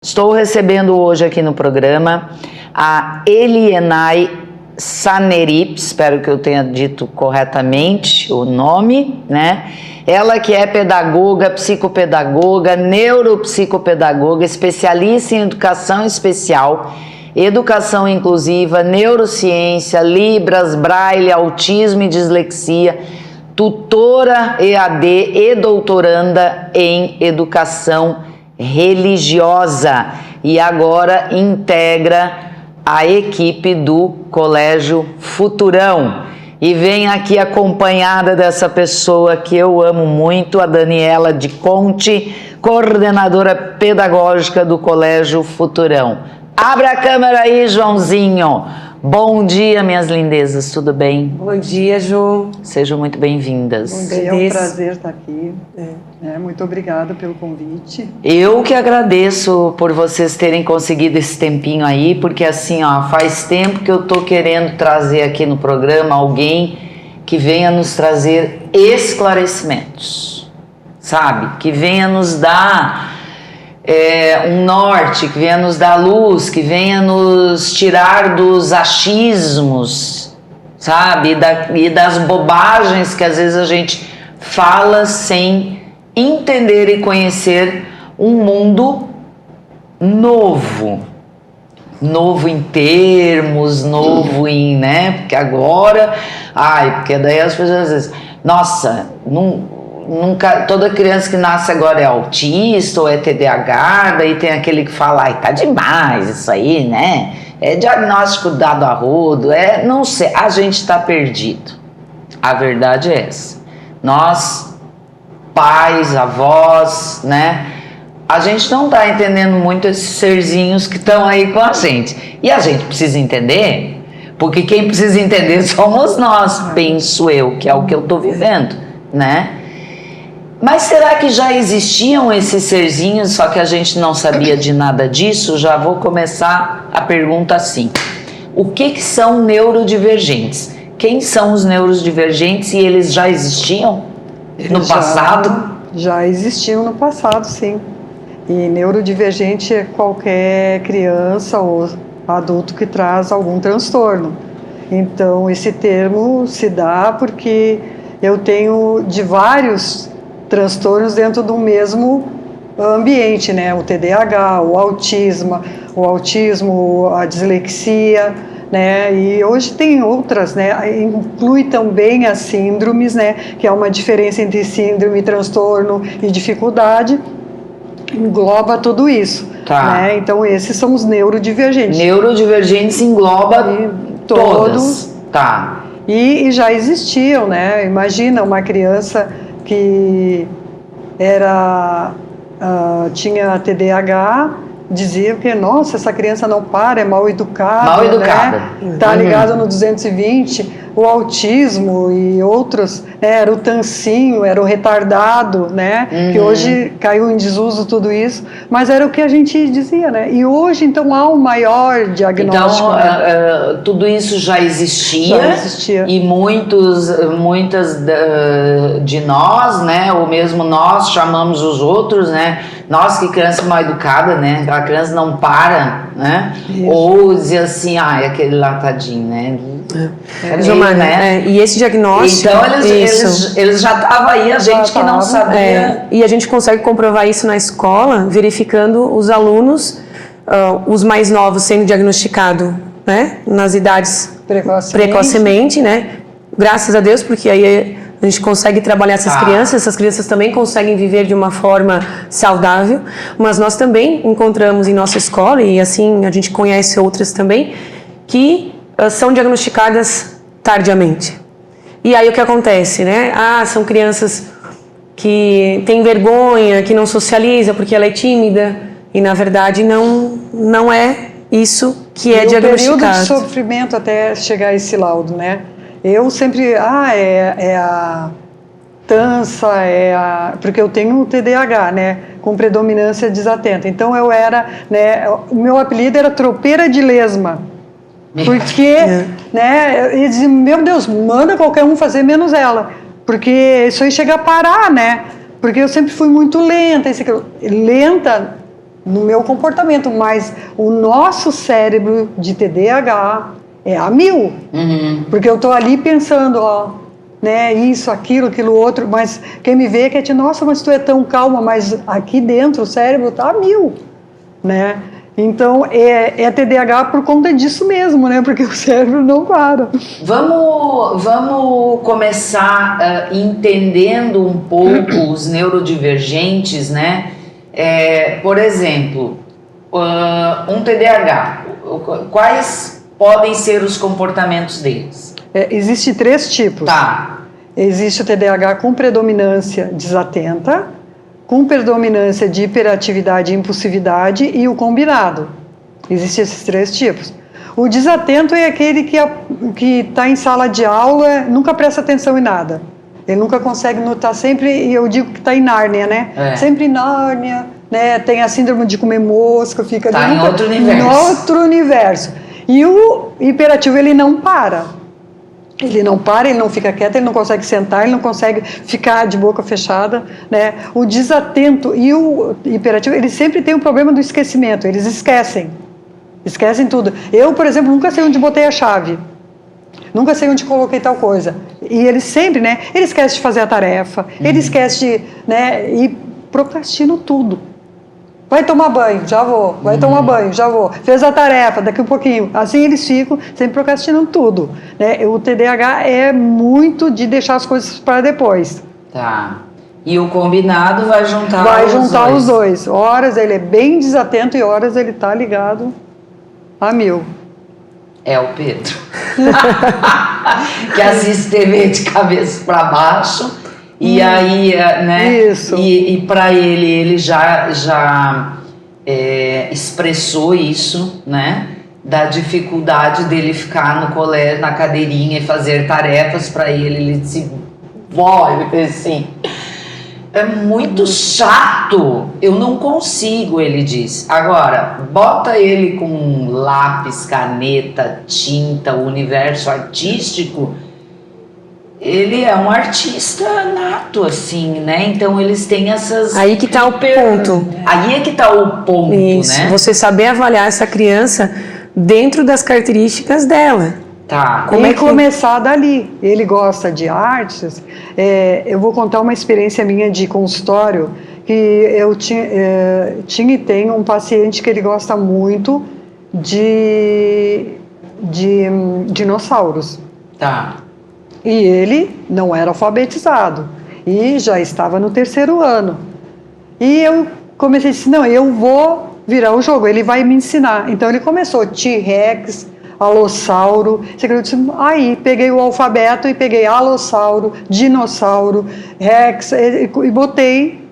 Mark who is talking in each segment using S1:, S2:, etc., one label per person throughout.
S1: Estou recebendo hoje aqui no programa a Elienay Sanerip, espero que eu tenha dito corretamente o nome, né? Ela que é pedagoga, psicopedagoga, neuropsicopedagoga, especialista em educação especial, educação inclusiva, neurociência, Libras, Braille, autismo e dislexia, tutora EAD e doutoranda em educação religiosa e agora integra a equipe do Colégio Futurão e vem aqui acompanhada dessa pessoa que eu amo muito, a Daniela de Conte, coordenadora pedagógica do Colégio Futurão. Abra a câmera aí, Joãozinho. Bom dia, minhas lindezas, tudo bem?
S2: Bom dia, Ju.
S1: Sejam muito bem-vindas.
S3: Bom dia, é um prazer estar aqui. Muito obrigada pelo convite.
S1: Eu que agradeço por vocês terem conseguido esse tempinho aí, porque assim, ó, faz tempo que eu tô querendo trazer aqui no programa alguém que venha nos trazer esclarecimentos, sabe? Que venha nos dar um norte, que venha nos dar luz, que venha nos tirar dos achismos, sabe? E das bobagens que às vezes a gente fala sem entender e conhecer um mundo novo. Novo em termos, novo em, né? Porque agora, porque daí as pessoas às vezes, nossa, nunca, toda criança que nasce agora é autista ou é TDAH, daí tem aquele que fala, tá demais isso aí, né? É diagnóstico dado a rodo, não sei, a gente tá perdido. A verdade é essa. Nós, pais, avós, né? A gente não tá entendendo muito esses serzinhos que estão aí com a gente. E a gente precisa entender, porque quem precisa entender somos nós, penso eu, que é o que eu tô vivendo, né? Mas será que já existiam esses serzinhos, só que a gente não sabia de nada disso? Já vou começar a pergunta assim. O que são neurodivergentes? Quem são os neurodivergentes e eles já existiam no passado?
S3: Já existiam no passado, sim. E neurodivergente é qualquer criança ou adulto que traz algum transtorno. Então, esse termo se dá porque eu tenho de vários transtornos dentro do mesmo ambiente, né? O TDAH, o autismo, a dislexia, né? E hoje tem outras, né? Inclui também as síndromes, né? Que é uma diferença entre síndrome, transtorno e dificuldade. Engloba tudo isso, né? Então esses são os neurodivergentes.
S1: Neurodivergentes engloba todos. Tá.
S3: E já existiam, né? Imagina uma criança que tinha TDAH, dizia que, nossa, essa criança não para, é mal educada. Mal educada. Né? Tá ligado no 220, o autismo e outros, né? Era o tancinho, era o retardado, né? Que hoje caiu em desuso tudo isso, mas era o que a gente dizia, né? E hoje, então, há um maior diagnóstico.
S1: Então, tudo isso já existia.
S3: Já existia.
S1: E muitas de nós, né? Ou mesmo nós chamamos os outros, né? Nós que criança mal educada, né? Aquela criança não para, né? Isso. Ou dizer assim, é aquele lá tadinho, né?
S2: Gilmar, né? E esse diagnóstico...
S1: Então eles já estavam aí, a gente que não sabia.
S2: E a gente consegue comprovar isso na escola, verificando os alunos, os mais novos sendo diagnosticados, né? Nas idades precocemente, né? Graças a Deus, porque aí a gente consegue trabalhar essas crianças também conseguem viver de uma forma saudável, mas nós também encontramos em nossa escola, e assim a gente conhece outras também, que são diagnosticadas tardiamente. E aí o que acontece, né? São crianças que têm vergonha, que não socializa porque ela é tímida, e na verdade não é isso que é diagnosticado.
S3: O período de sofrimento até chegar a esse laudo, né? Eu sempre, é a tança, porque eu tenho TDAH, né, com predominância desatenta. Então eu era, né, o meu apelido era tropeira de lesma, porque, né, eu dizia, meu Deus, manda qualquer um fazer menos ela, porque isso aí chega a parar, né, porque eu sempre fui muito lenta, lenta no meu comportamento, mas o nosso cérebro de TDAH é a 1000. Porque eu estou ali pensando, ó, né, isso, aquilo outro, mas quem me vê quer dizer, nossa, mas tu é tão calma, mas aqui dentro o cérebro está a 1000, né? Então, é TDAH por conta disso mesmo, né? Porque o cérebro não para.
S1: Vamos começar entendendo um pouco os neurodivergentes, né? Por exemplo, um TDAH, quais podem ser os comportamentos deles?
S3: Existem 3 tipos.
S1: Tá.
S3: Existe o TDAH com predominância desatenta, com predominância de hiperatividade e impulsividade e o combinado. Existem esses 3 tipos. O desatento é aquele que está em sala de aula, nunca presta atenção em nada. Ele nunca consegue notar sempre, e eu digo que está em Nárnia, né? Sempre em Nárnia, né? Tem a síndrome de comer mosca, fica
S1: tá em outro universo.
S3: Em outro universo. E o hiperativo, ele não para. Ele não para, ele não fica quieto, ele não consegue sentar, ele não consegue ficar de boca fechada, né? O desatento e o hiperativo, eles sempre têm o problema do esquecimento, eles esquecem tudo. Eu, por exemplo, nunca sei onde botei a chave, nunca sei onde coloquei tal coisa. E eles sempre, né? Ele esquece de fazer a tarefa, ele esquece de, né? E procrastinam tudo. Vai tomar banho, já vou. Vai tomar banho, já vou. Fez a tarefa, daqui um pouquinho. Assim eles ficam sempre procrastinando tudo, né? O TDAH é muito de deixar as coisas para depois.
S1: Tá. E o combinado vai juntar
S3: os dois. Horas ele é bem desatento e horas ele tá ligado a 1000.
S1: É o Pedro. Que assiste TV de cabeça para baixo. E aí, né?
S3: Isso.
S1: E para ele já expressou isso, né? Da dificuldade dele ficar no colégio, na cadeirinha e fazer tarefas para ele. Ele disse, ele assim, é muito chato, eu não consigo, ele disse. Agora, bota ele com lápis, caneta, tinta, o universo artístico. Ele é um artista nato, assim, né? Então eles têm essas...
S2: Aí que tá o ponto.
S1: Aí é que tá o ponto,
S2: isso,
S1: né?
S2: Você saber avaliar essa criança dentro das características dela.
S1: Tá.
S3: Como é que começar dali? Ele gosta de artes. Eu vou contar uma experiência minha de consultório, que eu tinha e tenho um paciente que ele gosta muito de dinossauros.
S1: Tá.
S3: E ele não era alfabetizado e já estava no 3º ano. E eu comecei a dizer, não, eu vou virar o jogo, ele vai me ensinar. Então ele começou T-Rex, Alossauro. Aí peguei o alfabeto e peguei Alossauro, Dinossauro, Rex e botei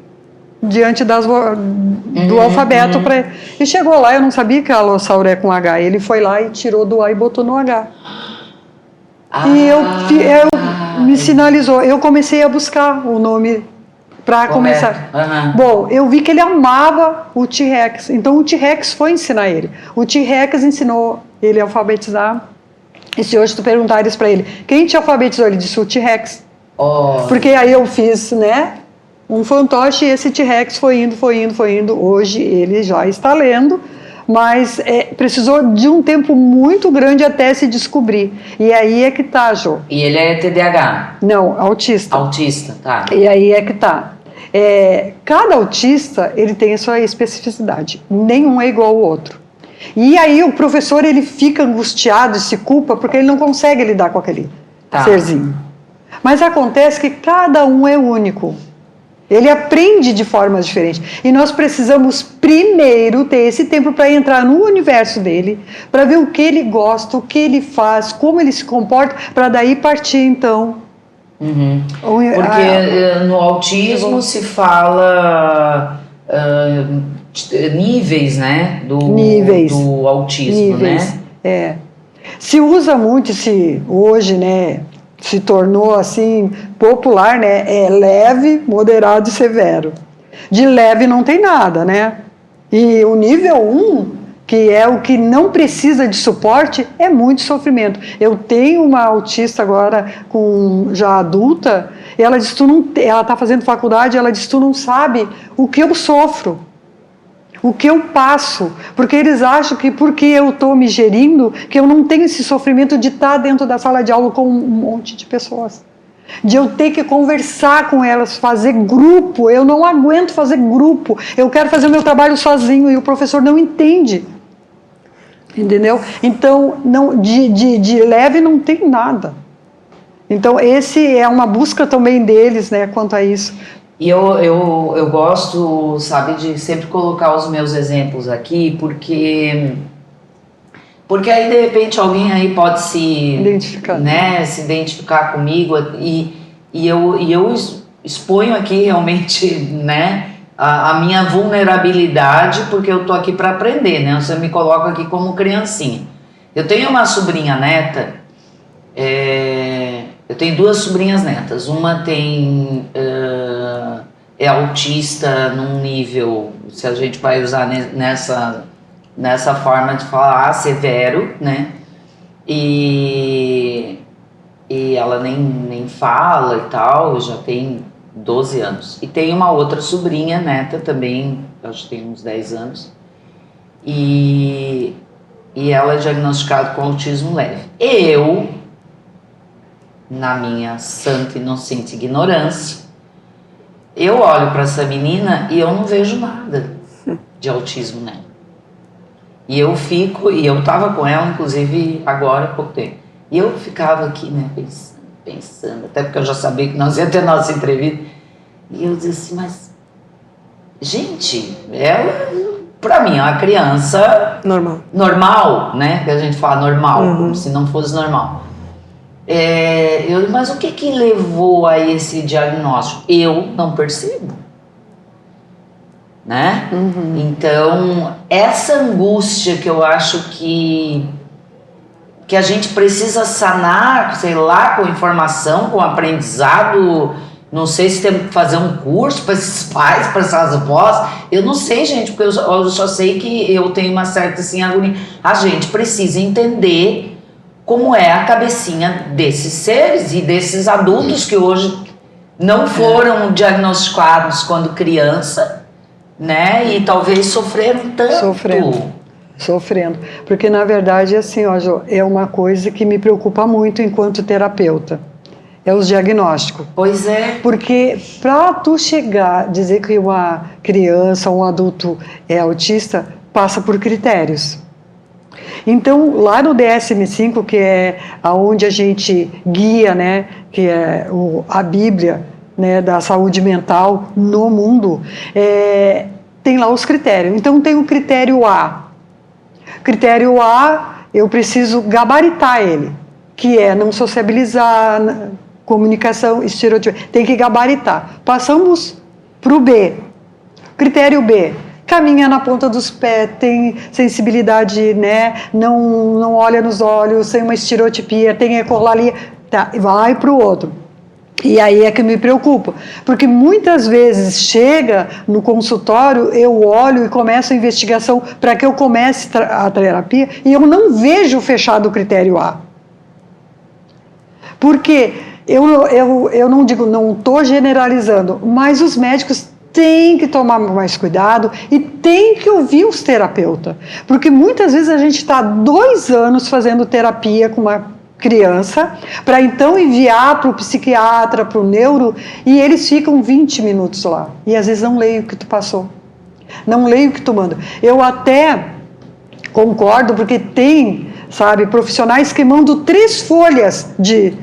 S3: diante do alfabeto. E chegou lá, eu não sabia que Alossauro é com H. Ele foi lá e tirou do A e botou no H. E eu me sinalizou, eu comecei a buscar o nome para começar. Bom, eu vi que ele amava o T-Rex, então o T-Rex foi ensinar ele. O T-Rex ensinou ele a alfabetizar. E se hoje tu perguntares para ele, quem te alfabetizou? Ele disse o T-Rex. Porque aí eu fiz, né, um fantoche e esse T-Rex foi indo. Hoje ele já está lendo. Mas precisou de um tempo muito grande até se descobrir. E aí é que tá, Jô.
S1: E ele é TDAH?
S3: Não, autista.
S1: Autista, tá.
S3: E aí é que tá. Cada autista, ele tem a sua especificidade. Nenhum é igual ao outro. E aí o professor, ele fica angustiado e se culpa porque ele não consegue lidar com aquele serzinho. Mas acontece que cada um é único. Ele aprende de formas diferentes. E nós precisamos primeiro ter esse tempo para entrar no universo dele, para ver o que ele gosta, o que ele faz, como ele se comporta, para daí partir, então.
S1: Porque no autismo se fala níveis, né? Do autismo, né?
S3: Se usa muito, hoje, né? Se tornou assim popular, né? É leve, moderado e severo. De leve não tem nada, né? E o nível 1, que é o que não precisa de suporte, é muito sofrimento. Eu tenho uma autista agora, já adulta, e ela diz, ela está fazendo faculdade, ela diz, tu não sabe o que eu sofro. O que eu passo, porque eles acham que porque eu estou me gerindo, que eu não tenho esse sofrimento de estar dentro da sala de aula com um monte de pessoas. De eu ter que conversar com elas, fazer grupo. Eu não aguento fazer grupo. Eu quero fazer o meu trabalho sozinho e o professor não entende. Entendeu? Então, não, de leve não tem nada. Então, esse é uma busca também deles, né, quanto a isso.
S1: E eu gosto, sabe, de sempre colocar os meus exemplos aqui, porque aí, de repente, alguém aí pode se
S3: identificar,
S1: né, se identificar comigo e eu exponho aqui realmente, né, a minha vulnerabilidade, porque eu tô aqui para aprender, né? Você me coloca aqui como criancinha. Eu tenho uma sobrinha neta, eu tenho 2 sobrinhas netas. Uma é autista num nível, se a gente vai usar nessa forma de falar, severo, né? E ela nem fala e tal, já tem 12 anos. E tem uma outra sobrinha neta também, acho que tem uns 10 anos. E ela é diagnosticada com autismo leve. Eu, na minha santa inocente ignorância, eu olho para essa menina e eu não vejo nada de autismo nela. E eu tava com ela, inclusive, agora há pouco tempo. E eu ficava aqui, né, pensando, até porque eu já sabia que nós ia ter nossa entrevista. E eu dizia assim, mas, gente, ela, pra mim, é uma criança normal, né? Que a gente fala normal, como se não fosse normal. Mas o que levou a esse diagnóstico? Eu não percebo. Né? Então, essa angústia que eu acho que a gente precisa sanar, sei lá, com informação, com aprendizado, não sei se tem que fazer um curso para esses pais, para essas avós, eu não sei, gente, porque eu só sei que eu tenho uma certa assim, agonia. A gente precisa entender como é a cabecinha desses seres e desses adultos que hoje não foram diagnosticados quando criança, né? E talvez sofreram tanto.
S3: Sofrendo. Porque, na verdade, assim, ó, Jo, é uma coisa que me preocupa muito enquanto terapeuta. É os diagnósticos.
S1: Pois é.
S3: Porque para tu chegar, dizer que uma criança ou um adulto é autista, passa por critérios. Então, lá no DSM-5, que é aonde a gente guia, né, que é a Bíblia, né, da saúde mental no mundo, tem lá os critérios. Então, tem o critério A. Critério A, eu preciso gabaritar ele, que é não sociabilizar, comunicação estereotipada. Tem que gabaritar. Passamos para o B. Critério B. Caminha na ponta dos pés, tem sensibilidade, né? Não olha nos olhos, tem uma estereotipia, tem ecolalia. Tá, vai para o outro. E aí é que me preocupa, porque muitas vezes chega no consultório, eu olho e começo a investigação para que eu comece a terapia e eu não vejo fechado o critério A. Porque eu não digo, não estou generalizando, mas os médicos têm que tomar mais cuidado e têm que ouvir os terapeutas. Porque muitas vezes a gente está 2 anos fazendo terapia com uma criança, para então enviar para o psiquiatra, para o neuro, e eles ficam 20 minutos lá. E às vezes não leio o que tu passou. Não leio o que tu manda. Eu até concordo, porque tem, sabe, profissionais que mandam 3 folhas de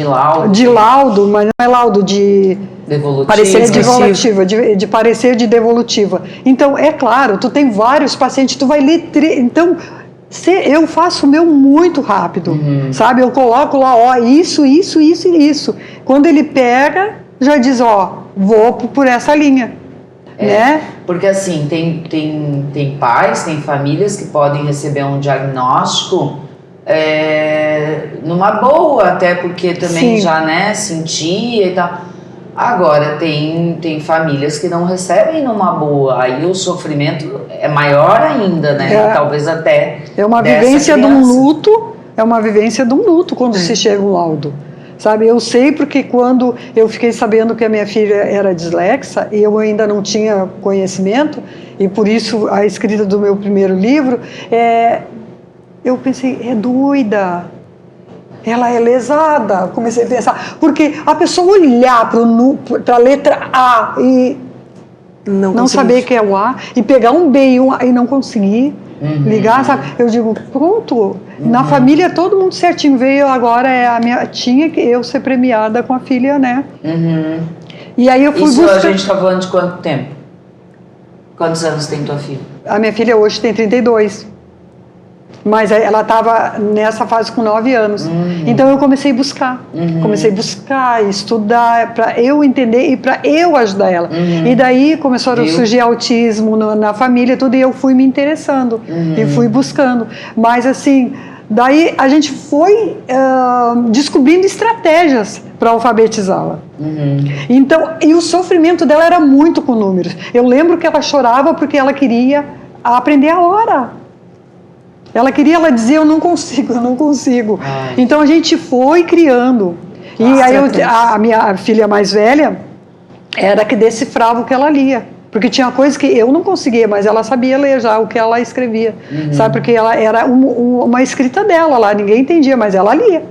S3: laudo, mas não é laudo, de parecer de devolutiva. Então, é claro, tu tem vários pacientes, tu vai ler, então eu faço o meu muito rápido, sabe? Eu coloco lá, ó, isso. Quando ele pega, já diz, ó, vou por essa linha, né?
S1: Porque assim, tem pais, tem famílias que podem receber um diagnóstico numa boa, até porque também
S3: Sim.
S1: já, né, sentia e tal. Agora, tem famílias que não recebem numa boa, aí o sofrimento é maior ainda, né? Talvez até
S3: é uma vivência de um luto, quando se chega um laudo, sabe? Eu sei porque quando eu fiquei sabendo que a minha filha era dislexa, eu ainda não tinha conhecimento, e por isso a escrita do meu primeiro livro, eu pensei, é doida, ela é lesada. Comecei a pensar, porque a pessoa olhar para a letra A e não saber que é o A, e pegar um B e um A e não conseguir ligar, sabe? Eu digo, pronto, na família todo mundo certinho, veio agora tinha que eu ser premiada com a filha, né? E aí eu fui
S1: Isso
S3: buscar.
S1: a gente tá falando de quanto tempo? Quantos anos tem tua filha?
S3: A minha filha hoje tem 32. Mas ela estava nessa fase com 9 anos. Então eu comecei a buscar. Comecei a buscar, estudar, para eu entender e para eu ajudar ela. E daí começou a surgir autismo na família, tudo, e eu fui me interessando. E fui buscando. Mas assim, daí a gente foi descobrindo estratégias para alfabetizá-la. Então, e o sofrimento dela era muito com números. Eu lembro que ela chorava porque ela queria aprender a hora. Ela dizia, eu não consigo, eu não consigo. Então a gente foi criando. E aí a minha filha mais velha era que decifrava o que ela lia. Porque tinha coisas que eu não conseguia, mas ela sabia ler já o que ela escrevia. Sabe? Porque ela era uma escrita dela lá, ninguém entendia, mas ela lia.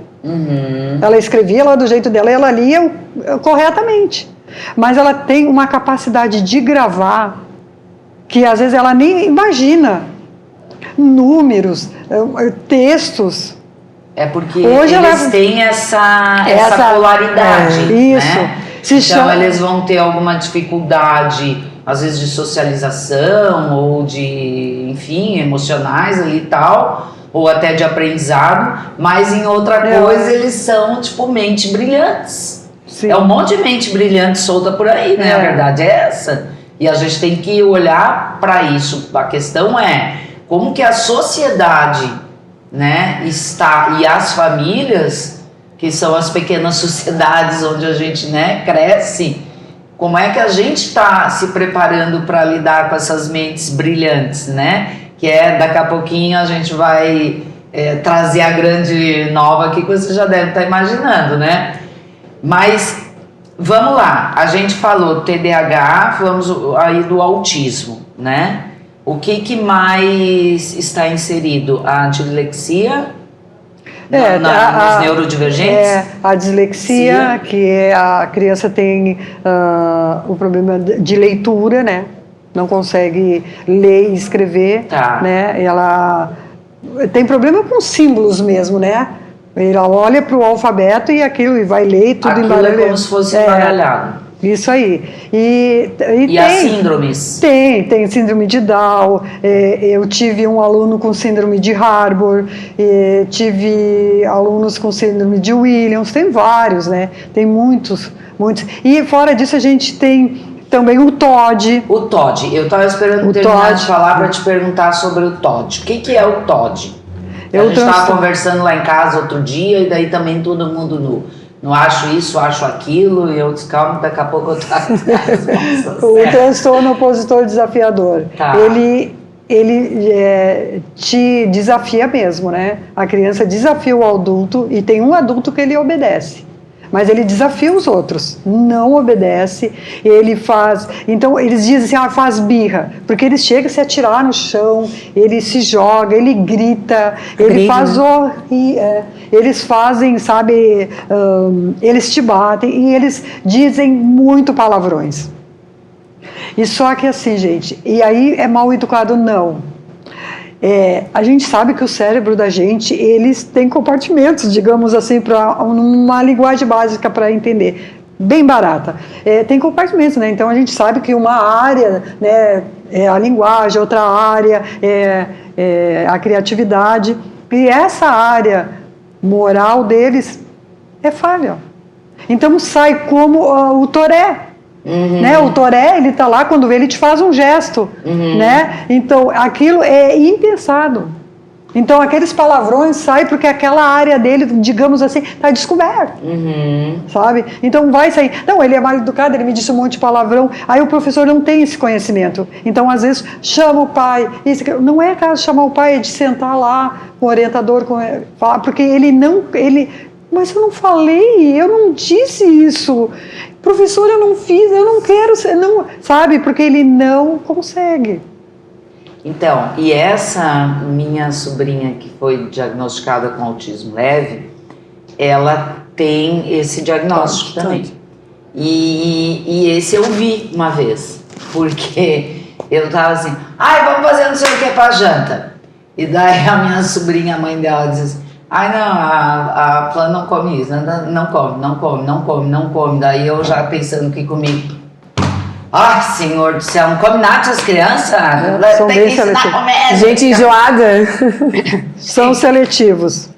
S3: Ela escrevia lá do jeito dela e ela lia corretamente. Mas ela tem uma capacidade de gravar que às vezes ela nem imagina. Números, textos.
S1: É porque
S3: hoje
S1: eles têm essa polaridade.
S3: Isso.
S1: Né? Então eles vão ter alguma dificuldade, às vezes de socialização ou de, enfim, emocionais ali e tal, ou até de aprendizado, mas em outra coisa eles são tipo mente brilhantes. Sim. É um monte de mente brilhante solta por aí, né? A verdade é essa. E a gente tem que olhar para isso. A questão é como que a sociedade, né, está, e as famílias, que são as pequenas sociedades onde a gente, né, cresce, como é que a gente está se preparando para lidar com essas mentes brilhantes, né? Que daqui a pouquinho a gente vai trazer a grande nova aqui, que você já deve estar imaginando, né? Mas vamos lá, a gente falou TDAH, vamos aí do autismo, né? O que mais está inserido? A dislexia? Nos neurodivergentes?
S3: A dislexia, que a criança tem o problema de leitura, né? Não consegue ler e escrever, né? Ela tem problema com símbolos mesmo, né? Ela olha para o alfabeto e aquilo, e vai ler tudo
S1: embaralhado. Aquilo é como se fosse embaralhado.
S3: Isso aí. E tem,
S1: as síndromes?
S3: Tem síndrome de Down, eu tive um aluno com síndrome de Harbor, tive alunos com síndrome de Williams, tem vários, né? Tem muitos. E fora disso a gente tem também o TOD.
S1: O TOD, eu estava esperando terminar de falar para te perguntar sobre o TOD. O que é o TOD? A gente estava conversando lá em casa outro dia e daí também todo mundo não acho isso, acho aquilo, e eu disse, calma, daqui a pouco eu trago.
S3: O transtorno opositor desafiador. Ele te desafia mesmo, né? A criança desafia o adulto, e tem um adulto que ele obedece. Mas ele desafia os outros, não obedece, ele faz... Então, eles dizem assim, faz birra, porque ele chega a se atirar no chão, ele se joga, ele grita, ele faz... eles fazem, sabe, eles te batem, e eles dizem muito palavrões. E só que assim, gente, e aí é mal educado? Não. A gente sabe que o cérebro da gente, eles têm compartimentos, digamos assim, para uma linguagem básica para entender, bem barata. Tem compartimentos, né? Então a gente sabe que uma área, né, é a linguagem, outra área é a criatividade, e essa área moral deles é falha. Então sai como o Toré. Né? O Toré, ele tá lá, quando vê, ele te faz um gesto, né? Então aquilo é impensado. Então aqueles palavrões saem porque aquela área dele, digamos assim, está descoberta, sabe? Então vai sair. Não, ele é mal educado, ele me disse um monte de palavrão. Aí o professor não tem esse conhecimento. Então às vezes chama o pai. Não é caso de chamar o pai, é de sentar lá com o orientador, falar, porque ele Mas eu não falei, eu não disse isso. Professora, eu não fiz, eu não quero ser, não, sabe? Porque ele não consegue.
S1: Então, e essa minha sobrinha que foi diagnosticada com autismo leve, ela tem esse diagnóstico também. E esse eu vi uma vez, porque eu tava assim, vamos fazer não sei o que pra janta. E daí a minha sobrinha, a mãe dela, diz assim, não, a Flã não come isso, não come. Daí eu já pensando aqui comigo, ai, Senhor do céu, não come nada essas crianças?
S3: São
S1: Tem
S3: bem
S1: que ensinar a comer.
S2: Gente enjoada.
S3: São seletivos.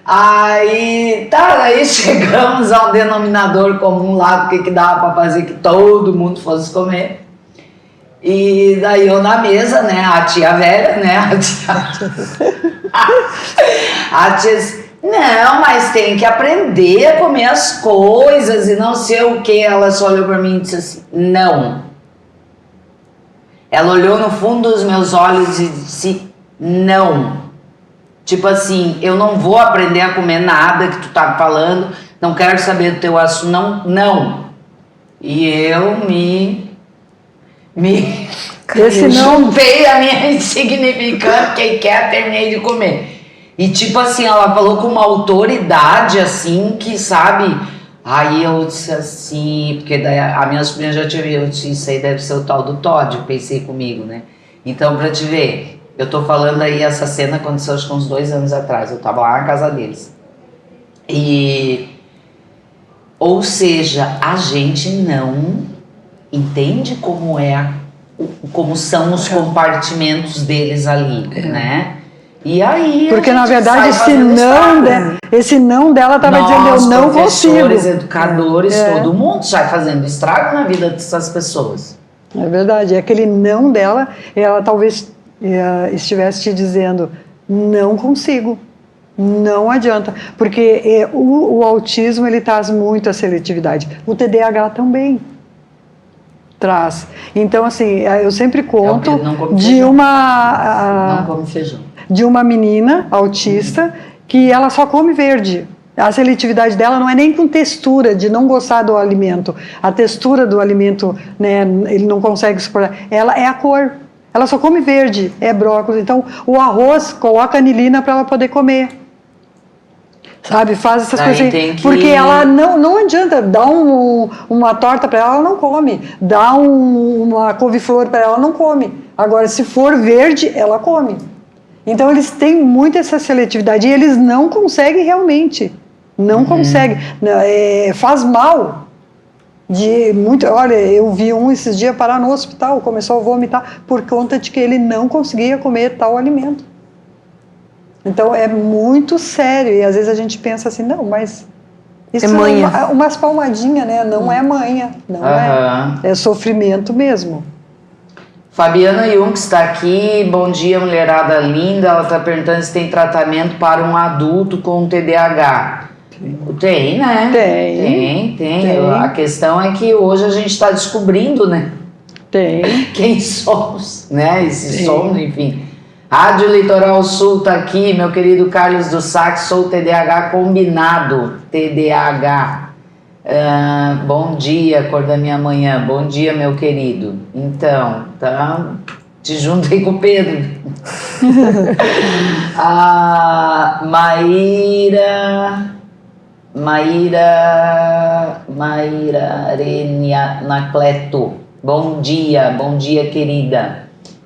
S1: Aí chegamos a um denominador comum lá, do que dava pra fazer que todo mundo fosse comer. E daí eu na mesa, né, a tia velha, né, a tia disse, não, mas tem que aprender a comer as coisas e não sei o que. Ela só olhou pra mim e disse assim, não. Ela olhou no fundo dos meus olhos e disse, não. Tipo assim, eu não vou aprender a comer nada que tu tá falando, não quero saber do teu assunto, não. E eu
S3: Esse não
S1: juntei a minha insignificante, quem quer, terminei de comer. E tipo assim, ela falou com uma autoridade assim, que sabe, aí eu disse assim, porque daí a minha sobrinha já tinha visto, eu disse, isso aí deve ser o tal do Todd, eu pensei comigo, né? Então pra te ver, eu tô falando aí, essa cena aconteceu acho que uns 2 anos atrás, eu tava lá na casa deles. Ou seja, a gente não entende como como são os compartimentos deles ali, né? E aí
S3: porque na verdade esse não dela estava dizendo eu não consigo.
S1: Professores, educadores, todo mundo sai fazendo estrago na vida dessas pessoas.
S3: É verdade, aquele não dela, ela talvez estivesse te dizendo não consigo, não adianta, porque o autismo ele traz muito a seletividade, o TDAH também traz. Então assim, eu sempre conto de uma menina autista que ela só come verde. A seletividade dela não é nem com textura, de não gostar do alimento. A textura do alimento, né, ele não consegue suportar. Ela é a cor. Ela só come verde, é brócolis. Então, o arroz, coloca anilina para ela poder comer. Sabe, faz essas coisas assim. Porque ela não adianta, dá uma torta para ela não come. Dá uma couve-flor para ela não come. Agora, se for verde, ela come. Então, eles têm muito essa seletividade e eles não conseguem realmente. Não conseguem. Faz mal. Olha, eu vi esses dias parar no hospital, começou a vomitar por conta de que ele não conseguia comer tal alimento. Então, é muito sério. E às vezes a gente pensa assim, não, mas isso é umas palmadinhas, né? Não é manha. Não é sofrimento mesmo.
S1: Fabiana Jung está aqui, bom dia mulherada linda, ela está perguntando se tem tratamento para um adulto com TDAH. Tem, né? Tem. A questão é que hoje a gente está descobrindo, né? Quem somos, né? Esse sono, enfim. Rádio Litoral Sul está aqui, meu querido Carlos do Sax, sou TDAH combinado, TDAH. Bom dia, cor da minha manhã. Bom dia, meu querido. Então, te juntei com o Pedro. Maíra Arenia Nacleto. Bom dia, querida.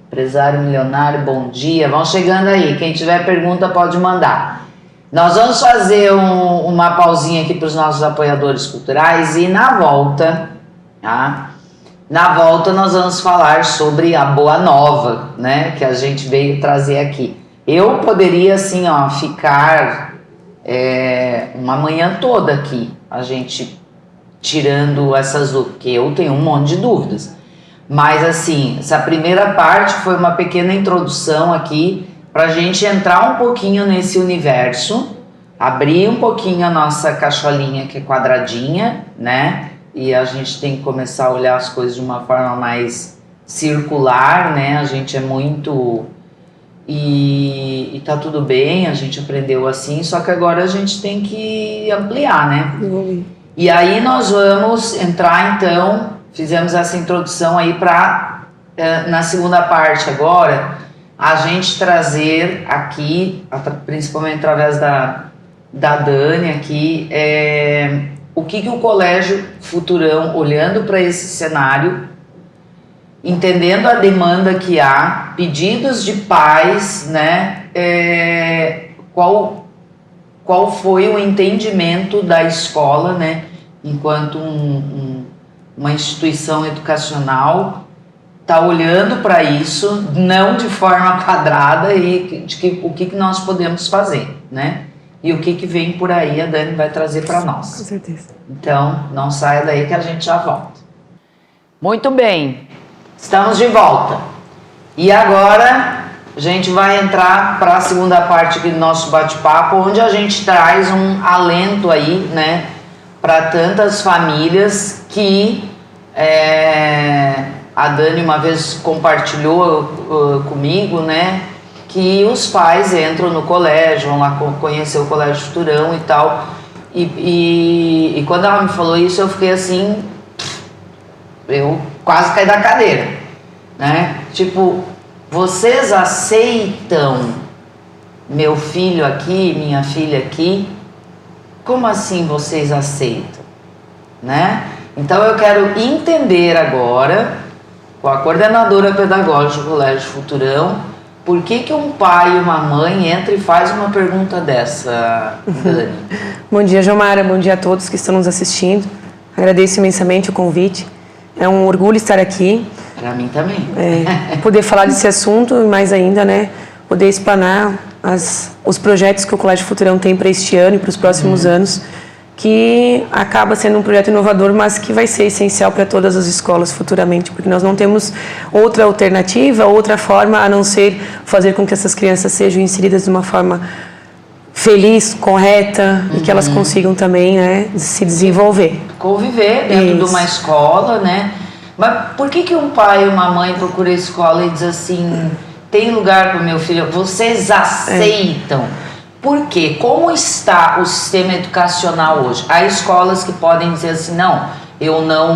S1: Empresário milionário, bom dia. Vão chegando aí. Quem tiver pergunta pode mandar. Nós vamos fazer uma pausinha aqui para os nossos apoiadores culturais e na volta, tá? Na volta nós vamos falar sobre a Boa Nova, né? Que a gente veio trazer aqui. Eu poderia, assim, ficar uma manhã toda aqui, a gente tirando essas dúvidas, porque eu tenho um monte de dúvidas. Mas, assim, essa primeira parte foi uma pequena introdução aqui para a gente entrar um pouquinho nesse universo, abrir um pouquinho a nossa cacholinha que é quadradinha, né? E a gente tem que começar a olhar as coisas de uma forma mais circular, né? A gente é muito e tá tudo bem, a gente aprendeu assim, só que agora a gente tem que ampliar, né? E aí nós vamos entrar então, fizemos essa introdução aí para na segunda parte agora, a gente trazer aqui, principalmente através da Dani aqui, o que o Colégio Futurão, olhando para esse cenário, entendendo a demanda que há, pedidos de pais, né, qual foi o entendimento da escola, né, enquanto uma instituição educacional, está olhando para isso, não de forma quadrada, e o que nós podemos fazer, né? E o que vem por aí, a Dani vai trazer para nós.
S2: Com certeza.
S1: Então, não saia daí que a gente já volta. Muito bem, estamos de volta. E agora a gente vai entrar para a segunda parte aqui do nosso bate-papo, onde a gente traz um alento aí, né, para tantas famílias que a Dani uma vez compartilhou comigo, né, que os pais entram no colégio, vão lá conhecer o Colégio Futurão e tal, e quando ela me falou isso, eu fiquei assim, eu quase caí da cadeira, né, tipo, vocês aceitam meu filho aqui, minha filha aqui? Como assim vocês aceitam, né? Então eu quero entender agora, com a coordenadora pedagógica do Colégio Futurão, por que um pai e uma mãe entra e faz uma pergunta dessa, Dani?
S2: Bom dia, Jomara, bom dia a todos que estão nos assistindo. Agradeço imensamente o convite. É um orgulho estar aqui.
S1: Para mim também.
S2: Poder falar desse assunto e mais ainda, né, poder explanar os projetos que o Colégio Futurão tem para este ano e para os próximos anos, que acaba sendo um projeto inovador, mas que vai ser essencial para todas as escolas futuramente, porque nós não temos outra alternativa, outra forma a não ser fazer com que essas crianças sejam inseridas de uma forma feliz, correta, e que elas consigam também, né, se desenvolver.
S1: Conviver dentro de uma escola, né? Mas por que um pai e uma mãe procuram a escola e diz assim, tem lugar para o meu filho? Vocês aceitam? Por quê? Como está o sistema educacional hoje? Há escolas que podem dizer assim, não, eu não...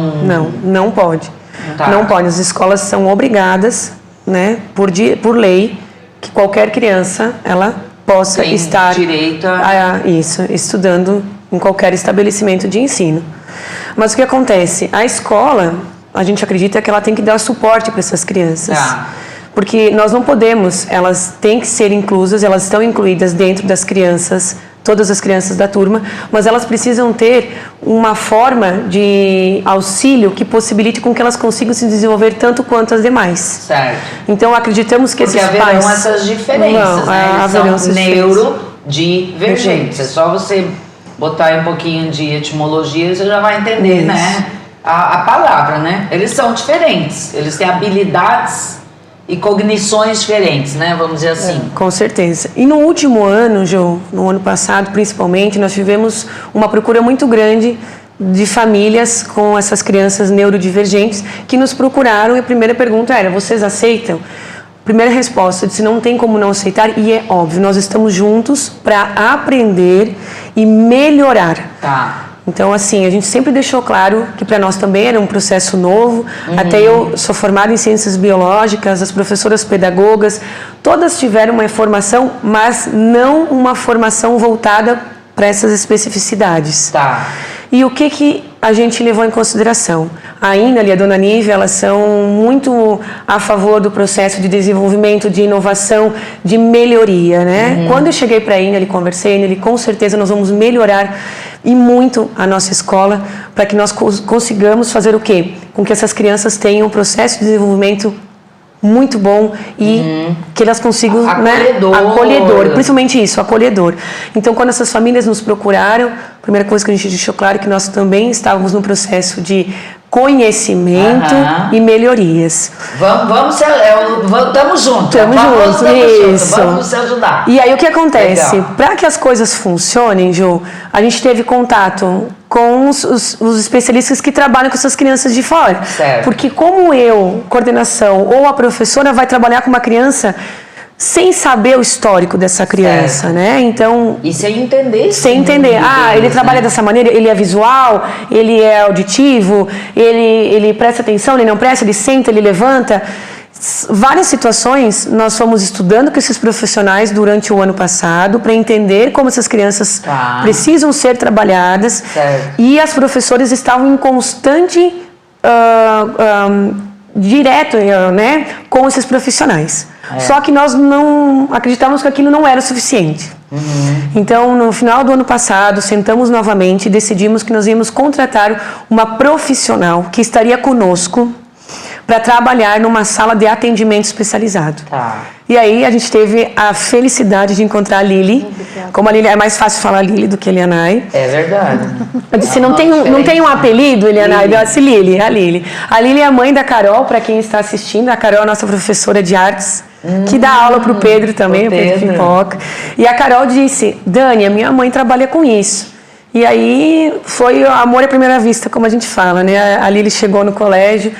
S2: Não pode.
S1: Tá.
S2: Não pode. As escolas são obrigadas, né, por lei, que qualquer criança, ela possa
S1: tem
S2: estar
S1: direito
S2: estudando em qualquer estabelecimento de ensino. Mas o que acontece? A escola, a gente acredita que ela tem que dar suporte para essas crianças.
S1: Tá.
S2: Porque nós não podemos, elas têm que ser inclusas, elas estão incluídas dentro das crianças, todas as crianças da turma, mas elas precisam ter uma forma de auxílio que possibilite com que elas consigam se desenvolver tanto quanto as demais.
S1: Certo.
S2: Então acreditamos que
S1: porque
S2: esses pais...
S1: haverão essas diferenças, né? Eles são neurodivergentes. É só você botar aí um pouquinho de etimologia e você já vai entender, né? A palavra, né? Eles são diferentes, eles têm habilidades e cognições diferentes, né? Vamos dizer assim.
S2: Com certeza. E no último ano, Jo, no ano passado principalmente, nós tivemos uma procura muito grande de famílias com essas crianças neurodivergentes que nos procuraram, e a primeira pergunta era, vocês aceitam? Primeira resposta, eu disse, não tem como não aceitar, e é óbvio, nós estamos juntos para aprender e melhorar.
S1: Tá.
S2: Então, assim, a gente sempre deixou claro que para nós também era um processo novo. Até eu sou formada em ciências biológicas, as professoras pedagogas, todas tiveram uma formação, mas não uma formação voltada para essas especificidades.
S1: Tá.
S2: E o que a gente levou em consideração? A Inali e a Dona Nívia, elas são muito a favor do processo de desenvolvimento, de inovação, de melhoria, né? Quando eu cheguei para a Inali, conversei, Inali, com certeza nós vamos melhorar e muito a nossa escola para que nós consigamos fazer o quê? Com que essas crianças tenham um processo de desenvolvimento muito bom e que elas consigam,
S1: acolhedor.
S2: Né? Acolhedor, principalmente isso, acolhedor. Então, quando essas famílias nos procuraram, a primeira coisa que a gente deixou claro é que nós também estávamos no processo de conhecimento e melhorias.
S1: Vamos estamos juntos. Vamos se ajudar.
S2: E aí o que acontece? Para que as coisas funcionem, Jo, a gente teve contato com os especialistas que trabalham com essas crianças de fora.
S1: Certo.
S2: Porque como eu, coordenação ou a professora vai trabalhar com uma criança sem saber o histórico dessa criança, né? Então...
S1: E sem entender.
S2: Sem entender. Ele trabalha dessa maneira, ele é visual, ele é auditivo, ele presta atenção, ele não presta, ele senta, ele levanta. Várias situações nós fomos estudando com esses profissionais durante o ano passado para entender como essas crianças precisam ser trabalhadas.
S1: Certo.
S2: E as professoras estavam em constante direto, né, com esses profissionais. Só que nós não acreditávamos que aquilo não era o suficiente. Então, no final do ano passado, sentamos novamente e decidimos que nós íamos contratar uma profissional que estaria conosco para trabalhar numa sala de atendimento especializado. E aí a gente teve a felicidade de encontrar a Lili. Como a Lili é mais fácil falar Lili do que Elianai.
S1: É verdade.
S2: Eu disse, não tem um apelido, Elianai? Eu disse, Lili, a Lili. A Lili é a mãe da Carol, para quem está assistindo. A Carol é a nossa professora de artes, que dá aula para o Pedro também, o Pedro Pipoca. E a Carol disse, Dani, a minha mãe trabalha com isso. E aí foi amor à primeira vista, como a gente fala, né? A Lili chegou no colégio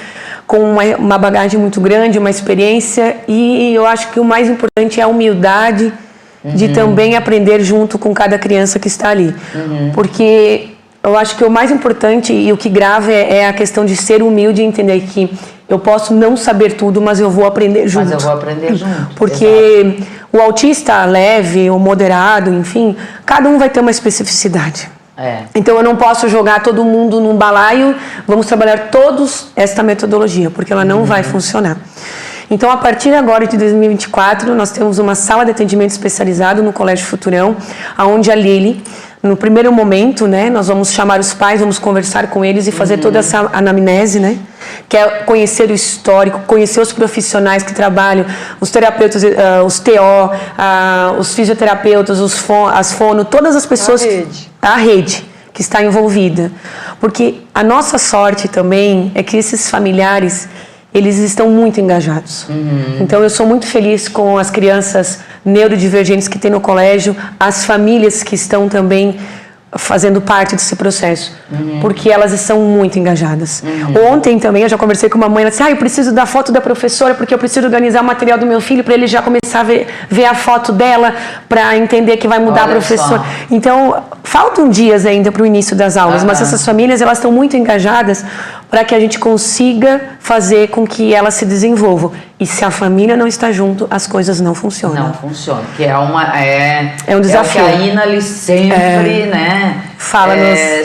S2: com uma bagagem muito grande, uma experiência, e eu acho que o mais importante é a humildade de também aprender junto com cada criança que está ali. Porque eu acho que o mais importante e o que grava é a questão de ser humilde e entender que eu posso não saber tudo, mas eu vou aprender junto.
S1: Mas eu vou aprender junto.
S2: Porque o autista leve, o moderado, enfim, cada um vai ter uma especificidade. Então eu não posso jogar todo mundo num balaio, vamos trabalhar todos esta metodologia, porque ela não vai funcionar. Então, a partir agora de 2024, nós temos uma sala de atendimento especializado no Colégio Futurão, onde a Lili, no primeiro momento, né, nós vamos chamar os pais, vamos conversar com eles e fazer toda essa anamnese, né, que é conhecer o histórico, conhecer os profissionais que trabalham, os terapeutas, os TO, os fisioterapeutas, as fono, todas as pessoas... A rede que está envolvida. Porque a nossa sorte também é que esses familiares, eles estão muito engajados. Então eu sou muito feliz com as crianças neurodivergentes que tem no colégio, as famílias que estão também fazendo parte desse processo, porque elas estão muito engajadas. Ontem também eu já conversei com uma mãe, ela disse, eu preciso da foto da professora porque eu preciso organizar o material do meu filho para ele já começar a ver a foto dela para entender que vai mudar a professora. Então, faltam dias ainda para o início das aulas, mas essas famílias elas estão muito engajadas para que a gente consiga fazer com que elas se desenvolvam. E se a família não está junto, as coisas não funcionam.
S1: Não funcionam, que é um
S2: desafio.
S1: É o que a Ina ali sempre, né?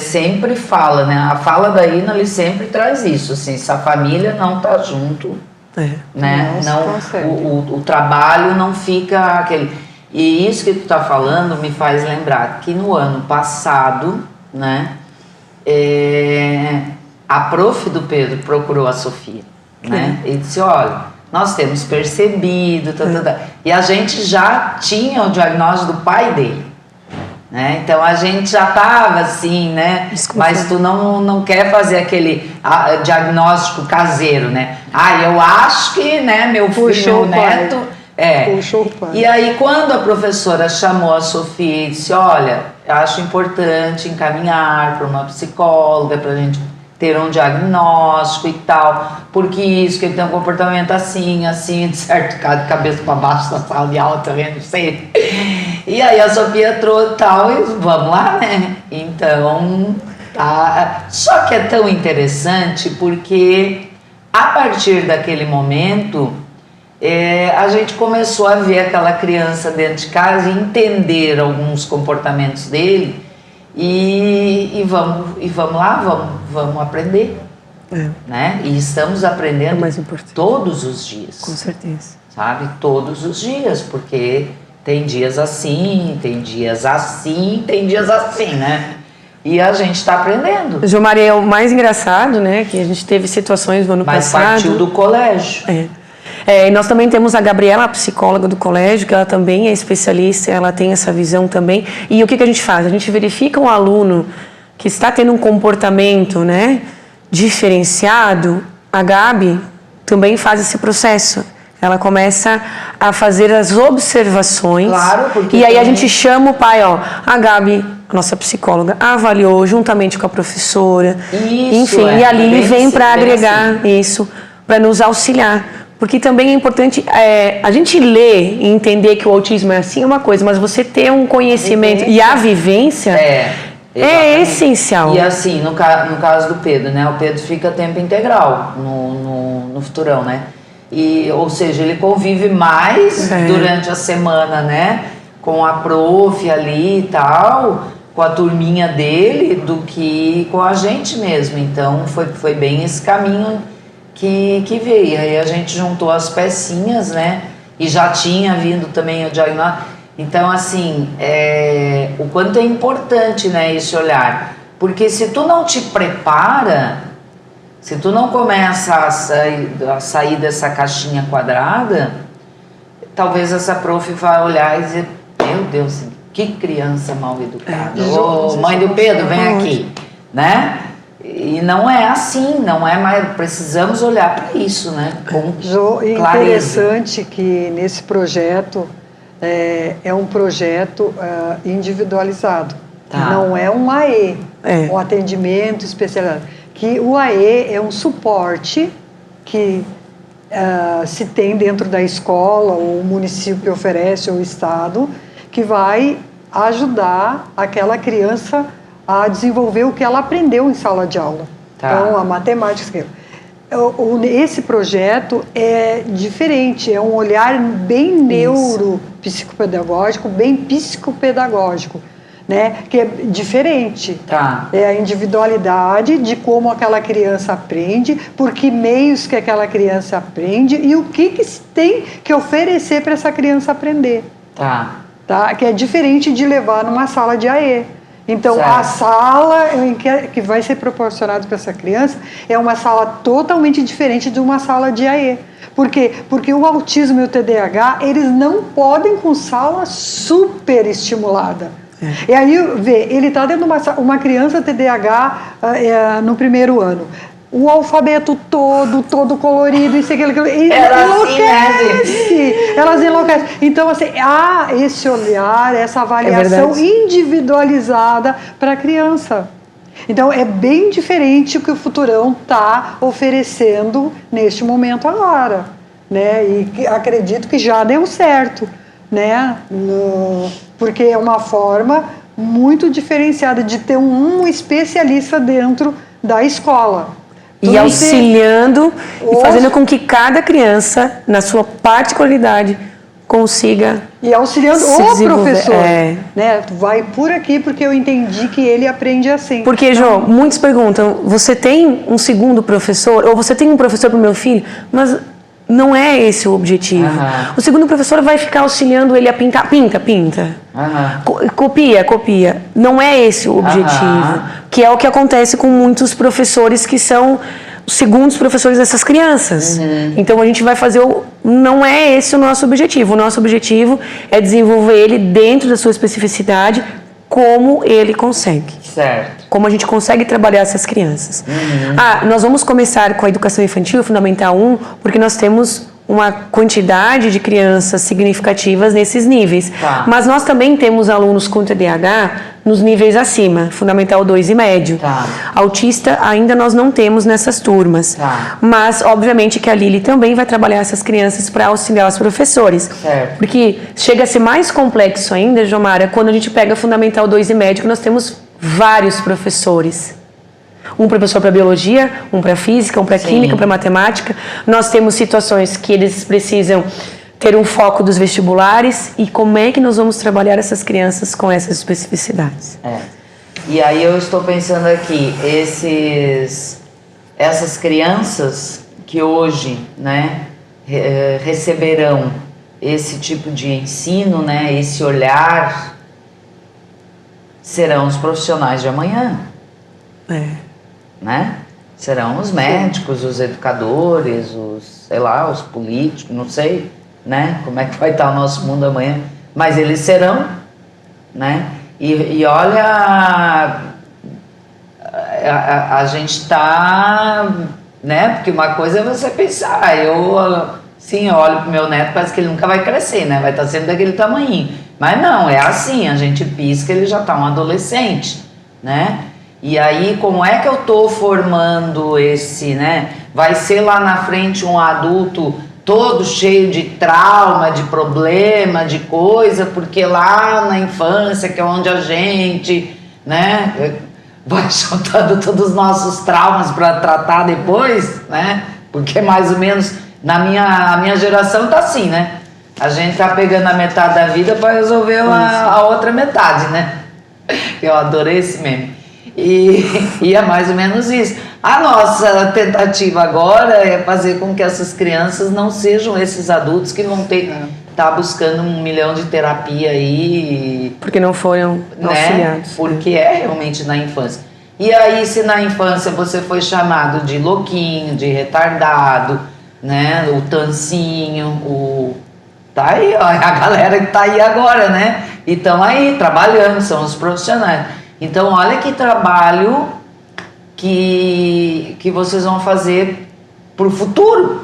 S1: Sempre fala, né? A fala da Ina ali sempre traz isso, assim, se a família não está junto, né? O trabalho não fica aquele... E isso que tu está falando me faz lembrar que no ano passado, né? A prof do Pedro procurou a Sofia, né? E disse, olha, nós temos percebido, e a gente já tinha o diagnóstico do pai dele, né? Então a gente já estava assim, né? Mas tu não quer fazer aquele diagnóstico caseiro, né? Eu acho que, né, meu filho, meu neto...
S3: Puxou o pai.
S1: E aí quando a professora chamou a Sofia e disse, olha, eu acho importante encaminhar para uma psicóloga para a gente ter um diagnóstico e tal, porque isso, que ele tem um comportamento assim, certo, de cabeça para baixo da sala de aula também, não sei. E aí a Sofia entrou e tal, e vamos lá, né? Então, só que é tão interessante porque a partir daquele momento, a gente começou a ver aquela criança dentro de casa e entender alguns comportamentos dele. E vamos lá, vamos aprender, né? E estamos aprendendo todos os dias.
S2: Com certeza.
S1: Sabe? Todos os dias, porque tem dias assim, tem dias assim, tem dias assim, né? E a gente está aprendendo.
S2: Gilmar, é o mais engraçado, né? Que a gente teve situações no ano passado.
S1: Mas partiu do colégio.
S2: Nós também temos a Gabriela, a psicóloga do colégio, que ela também é especialista, ela tem essa visão também. E o que a gente faz? A gente verifica um aluno que está tendo um comportamento, né, diferenciado. A Gabi também faz esse processo. Ela começa a fazer as observações.
S1: Claro, porque
S2: e aí a gente chama o pai, a Gabi, a nossa psicóloga, avaliou juntamente com a professora.
S1: Isso,
S2: enfim, e a Lili vem para agregar isso, para nos auxiliar. Porque também é importante a gente ler e entender que o autismo é assim é uma coisa, mas você ter um conhecimento e a vivência é essencial.
S1: E assim, no caso do Pedro, né? O Pedro fica tempo integral no Futurão, né? Ou seja, ele convive mais durante a semana, né? Com a prof ali e tal, com a turminha dele, do que com a gente mesmo. Então, foi bem esse caminho que veio. Aí a gente juntou as pecinhas, né? E já tinha vindo também o diagnóstico. Então, assim, o quanto é importante, né, esse olhar. Porque se tu não te prepara, se tu não começa a sair dessa caixinha quadrada, talvez essa prof vai olhar e dizer, meu Deus, que criança mal educada. Ô, mãe do Pedro, vem aqui, né? E não é assim, não é mais. Precisamos olhar para isso, né? Com clareza.
S3: Interessante que nesse projeto é um projeto individualizado.
S1: Tá.
S3: Não é um AE, um atendimento especializado. Que o AE é um suporte que se tem dentro da escola, ou o município oferece, ou o estado, que vai ajudar aquela criança a desenvolver o que ela aprendeu em sala de aula.
S1: Tá.
S3: Então, a matemática. Esse projeto é diferente, é um olhar bem neuropsicopedagógico, bem psicopedagógico, né? Que é diferente.
S1: Tá.
S3: É a individualidade de como aquela criança aprende, por que meios que aquela criança aprende e o que se tem que oferecer para essa criança aprender.
S1: Tá.
S3: Que é diferente de levar numa sala de AE. Então,
S1: certo.
S3: A sala que vai ser proporcionada para essa criança é uma sala totalmente diferente de uma sala de AE. Por quê? Porque o autismo e o TDAH, eles não podem com sala super estimulada. E aí, ele está dentro de uma criança TDAH no primeiro ano. O alfabeto todo colorido, isso, aquilo, enlouquece. Elas enlouquecem. Então, assim, há esse olhar, essa avaliação individualizada para a criança. Então, é bem diferente o que o Futurão está oferecendo neste momento agora, né? E acredito que já deu certo, né? Porque é uma forma muito diferenciada de ter um especialista dentro da escola.
S2: E auxiliando e fazendo com que cada criança, na sua particularidade, consiga
S3: e auxiliando o professor, né? Vai por aqui porque eu entendi que ele aprende assim.
S2: Porque, Jô, muitos perguntam, você tem um segundo professor? Ou você tem um professor para o meu filho? Mas não é esse o objetivo. O segundo professor vai ficar auxiliando ele a pintar. Pinta. Copia. Não é esse o objetivo. Que é o que acontece com muitos professores que são os segundos professores dessas crianças. Então a gente vai fazer não é esse o nosso objetivo. O nosso objetivo é desenvolver ele dentro da sua especificidade, como ele consegue.
S1: Certo.
S2: Como a gente consegue trabalhar essas crianças. Nós vamos começar com a educação infantil, Fundamental 1, porque nós temos uma quantidade de crianças significativas nesses níveis. Mas nós também temos alunos com TDAH nos níveis acima, Fundamental 2 e médio. Autista ainda nós não temos nessas turmas. Mas, obviamente, que a Lili também vai trabalhar essas crianças para auxiliar os professores.
S1: Certo.
S2: Porque chega a ser mais complexo ainda, Jomara, quando a gente pega Fundamental 2 e médio, que nós temos vários professores. Um professor para biologia, um para física, um para química, para matemática. Nós temos situações que eles precisam ter um foco dos vestibulares. E como é que nós vamos trabalhar essas crianças com essas especificidades?
S1: E aí eu estou pensando aqui, essas crianças que hoje, né, receberão esse tipo de ensino, né, esse olhar, serão os profissionais de amanhã. Né? Serão os médicos, os educadores, os políticos, não sei, né? Como é que vai estar o nosso mundo amanhã. Mas eles serão, né? E olha, a gente está, né? Porque uma coisa é você pensar, eu olho pro meu neto, parece que ele nunca vai crescer, né? Vai estar sempre daquele tamanhinho. Mas não, é assim, a gente pisca, ele já está um adolescente, né? E aí, como é que eu estou formando esse, né? Vai ser lá na frente um adulto todo cheio de trauma, de problema, de coisa, porque lá na infância, que é onde a gente, né, vai juntando todos os nossos traumas para tratar depois, né? Porque mais ou menos a minha geração tá assim, né? A gente tá pegando a metade da vida para resolver a outra metade, né? Eu adorei esse meme. E é mais ou menos isso. A nossa tentativa agora é fazer com que essas crianças não sejam esses adultos que vão ter tá buscando 1 milhão de terapia aí.
S2: Porque não foram auxiliados.
S1: Porque é realmente na infância. E aí, se na infância você foi chamado de louquinho, de retardado, né? O tancinho, tá aí, ó, a galera que tá aí agora, né? E estão aí trabalhando, são os profissionais. Então, olha que trabalho que vocês vão fazer pro futuro.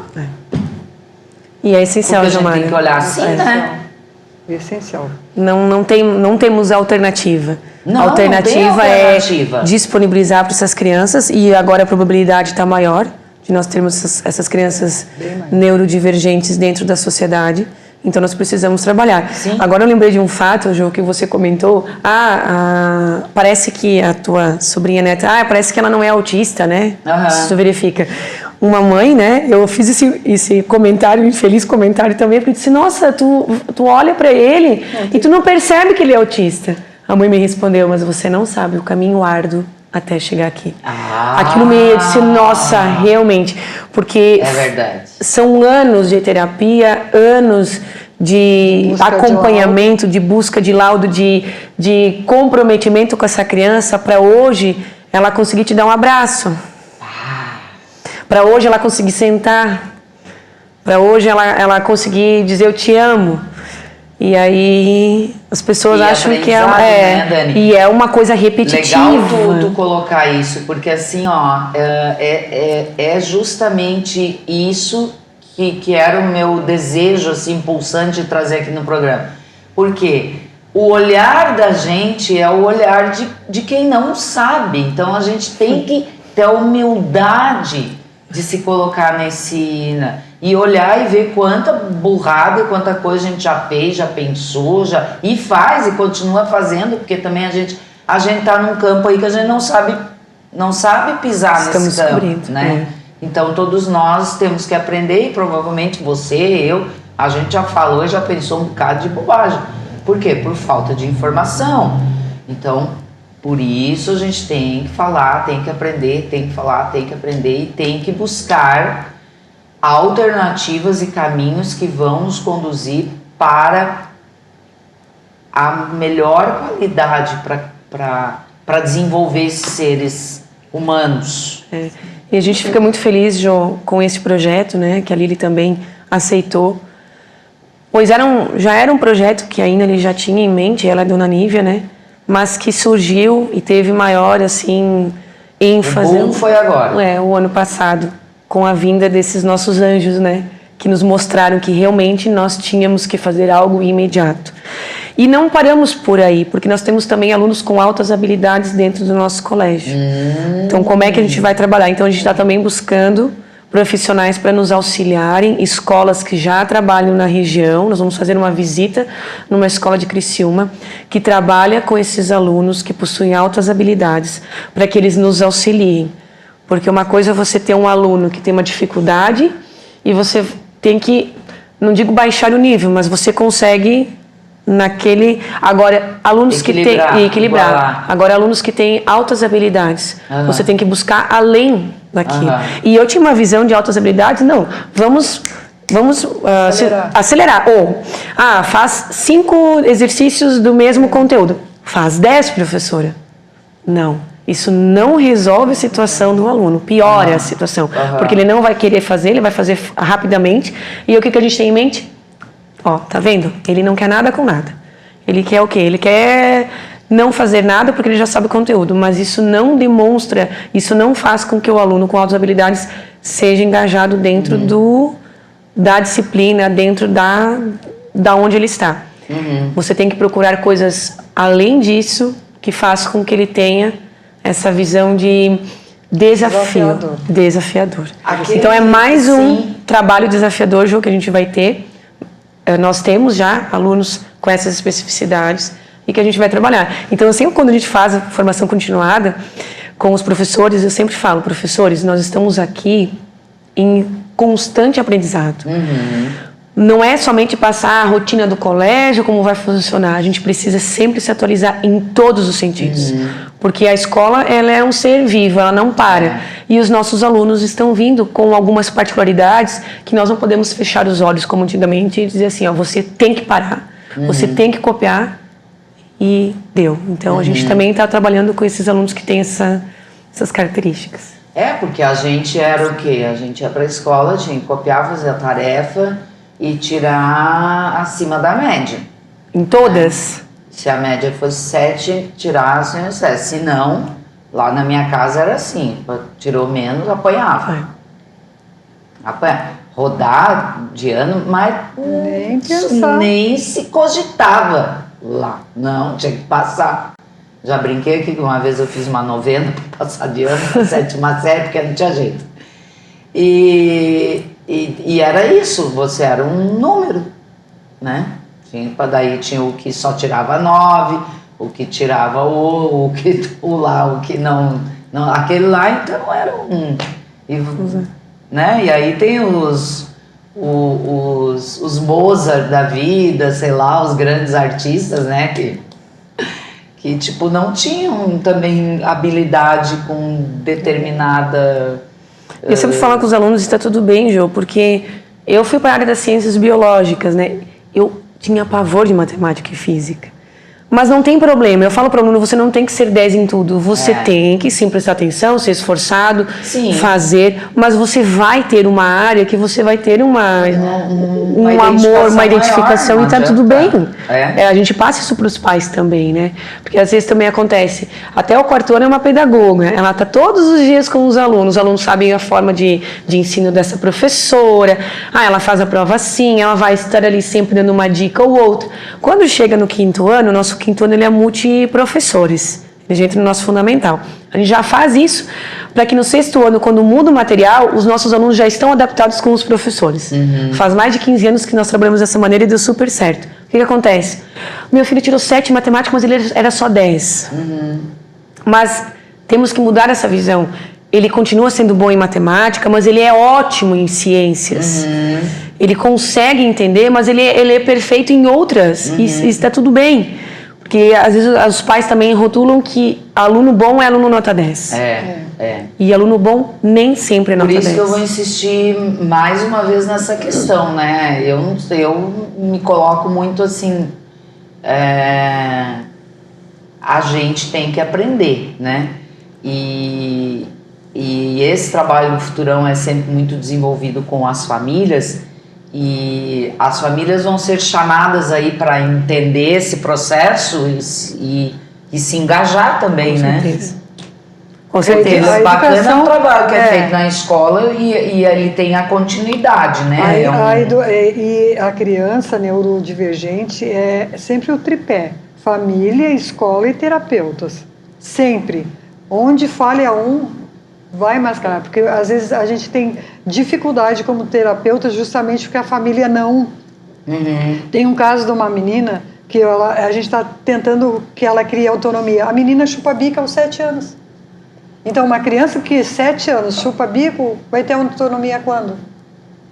S2: E é essencial,
S1: Porque a gente tem que olhar assim, né?
S3: Essencial.
S2: Não temos alternativa.
S1: Não,
S2: a alternativa,
S1: não tem alternativa.
S2: É disponibilizar para essas crianças, e agora a probabilidade está maior de nós termos essas crianças neurodivergentes dentro da sociedade. Então nós precisamos trabalhar.
S1: Sim.
S2: Agora eu lembrei de um fato, Jô, que você comentou. Parece que a tua sobrinha neta, parece que ela não é autista, né? Isso verifica. Uma mãe, né? Eu fiz esse comentário, infeliz comentário também, porque eu disse, nossa, tu olha para ele e tu não percebe que ele é autista. A mãe me respondeu, mas você não sabe o caminho árduo até chegar aqui. Aquilo eu disse, nossa, realmente, porque
S1: é verdade.
S2: São anos de terapia, anos de busca acompanhamento, de busca de laudo, de comprometimento com essa criança, para hoje ela conseguir te dar um abraço, para hoje ela conseguir sentar, para hoje ela conseguir dizer eu te amo. E aí as pessoas acham que
S1: né, Dani?
S2: E é uma coisa repetitiva.
S1: Legal tu colocar isso, porque assim, ó, é justamente isso que era o meu desejo, assim, pulsante de trazer aqui no programa. Porque o olhar da gente é o olhar de quem não sabe. Então a gente tem que ter a humildade de se colocar e olhar e ver quanta burrada e quanta coisa a gente já fez, já pensou, e faz e continua fazendo, porque também a gente tá num campo aí que a gente não sabe pisar nesse campo, né? Então todos nós temos que aprender, e provavelmente você, eu, a gente já falou e já pensou um bocado de bobagem. Por quê? Por falta de informação. Então, por isso a gente tem que falar, tem que aprender, tem que falar, tem que aprender e tem que buscar alternativas e caminhos que vão nos conduzir para a melhor qualidade para desenvolver esses seres humanos.
S2: E a gente fica muito feliz, Jô, com esse projeto, né, que a Lili também aceitou, pois já era um projeto que ainda ele já tinha em mente, ela é Dona Nívia, né, mas que surgiu e teve maior, assim, ênfase.
S1: O boom foi agora.
S2: O ano passado, com a vinda desses nossos anjos, né? Que nos mostraram que realmente nós tínhamos que fazer algo imediato. E não paramos por aí, porque nós temos também alunos com altas habilidades dentro do nosso colégio. Então, como é que a gente vai trabalhar? Então, a gente está também buscando profissionais para nos auxiliarem, escolas que já trabalham na região. Nós vamos fazer uma visita numa escola de Criciúma que trabalha com esses alunos que possuem altas habilidades, para que eles nos auxiliem. Porque uma coisa é você ter um aluno que tem uma dificuldade e você tem que, não digo baixar o nível, mas você consegue naquele... Agora, alunos que têm... Equilibrar. Agora, alunos que têm altas habilidades, você tem que buscar além daquilo. E eu tinha uma visão de altas habilidades, não, vamos acelerar. Ou, faz 5 exercícios do mesmo conteúdo. Faz 10, professora. Não. Isso não resolve a situação do aluno, piora a situação. Porque ele não vai querer fazer, ele vai fazer rapidamente. E o que a gente tem em mente? Tá vendo? Ele não quer nada com nada. Ele quer o quê? Ele quer não fazer nada porque ele já sabe o conteúdo. Mas isso não demonstra, isso não faz com que o aluno com altas habilidades seja engajado dentro da disciplina, dentro da onde ele está. Você tem que procurar coisas além disso que faz com que ele tenha essa visão de desafiador.
S1: Aquele
S2: então é mais um trabalho desafiador, Ju, que a gente vai ter. Nós temos já alunos com essas especificidades e que a gente vai trabalhar. Então, sempre quando a gente faz a formação continuada com os professores, eu sempre falo, professores, nós estamos aqui em constante aprendizado. Não é somente passar a rotina do colégio, como vai funcionar. A gente precisa sempre se atualizar em todos os sentidos. Porque a escola, ela é um ser vivo, ela não para. E os nossos alunos estão vindo com algumas particularidades que nós não podemos fechar os olhos, como antigamente, e dizer assim, ó, você tem que parar, você tem que copiar, e deu. Então, a gente também está trabalhando com esses alunos que têm essas características.
S1: Porque a gente era o quê? A gente ia para a escola, tinha que copiar, fazer a tarefa e tirar acima da média.
S2: Em todas?
S1: Se a média fosse 7, tirar acima de 7. Se não, lá na minha casa era assim, tirou menos, apanhava. Rodar de ano, mas
S3: nem pensar.
S1: Nem se cogitava lá. Não, tinha que passar. Já brinquei aqui que uma vez eu fiz uma novena para passar de ano, para 7ª série, porque não tinha jeito. E era isso, você era um número, né? Daí tinha o que só tirava 9, o que tirava o que não, aquele lá então era um. Né? E aí tem os Mozart da vida, sei lá, os grandes artistas, né? Que tipo, não tinham também habilidade com determinada...
S2: Eu sempre falo com os alunos, está tudo bem, Jô, porque eu fui para a área das ciências biológicas, né? Eu tinha pavor de matemática e física. Mas não tem problema, eu falo para o aluno, você não tem que ser 10 em tudo, você tem que sim prestar atenção, ser esforçado, fazer, mas você vai ter uma área que você vai ter um amor, uma identificação maior, e tá tudo bem. A gente passa isso para os pais também, né? Porque às vezes também acontece, até o 4º ano é uma pedagoga, ela tá todos os dias com os alunos sabem a forma de ensino dessa professora, ela faz a prova assim, ela vai estar ali sempre dando uma dica ou outra. Quando chega no 5º ano, nosso 5º ano ele é multiprofessores, ele entra no nosso fundamental. A gente já faz isso para que no 6º ano, quando muda o material, os nossos alunos já estão adaptados com os professores. Faz mais de 15 anos que nós trabalhamos dessa maneira e deu super certo. O que acontece? Meu filho tirou 7 em matemática, mas ele era só 10. Mas temos que mudar essa visão. Ele continua sendo bom em matemática, mas ele é ótimo em ciências. Ele consegue entender, mas ele é perfeito em outras. E está tudo bem. Porque às vezes os pais também rotulam que aluno bom é aluno nota 10. E aluno bom nem sempre é nota 10.
S1: Por isso que eu vou insistir mais uma vez nessa questão, né? Eu me coloco muito assim... a gente tem que aprender, né? E esse trabalho no Futurão é sempre muito desenvolvido com as famílias, e as famílias vão ser chamadas aí para entender esse processo e se engajar também, né?
S2: Com certeza.
S1: Bacana é o trabalho que é feito na escola e ali tem a continuidade, né?
S3: E a criança neurodivergente é sempre o tripé: família, escola e terapeutas. Sempre. Onde falha um, vai mascarar, porque às vezes a gente tem dificuldade como terapeuta justamente porque a família não... Tem um caso de uma menina que a gente está tentando que ela crie autonomia. A menina chupa bico aos 7 anos. Então, uma criança que 7 anos chupa bico vai ter autonomia quando?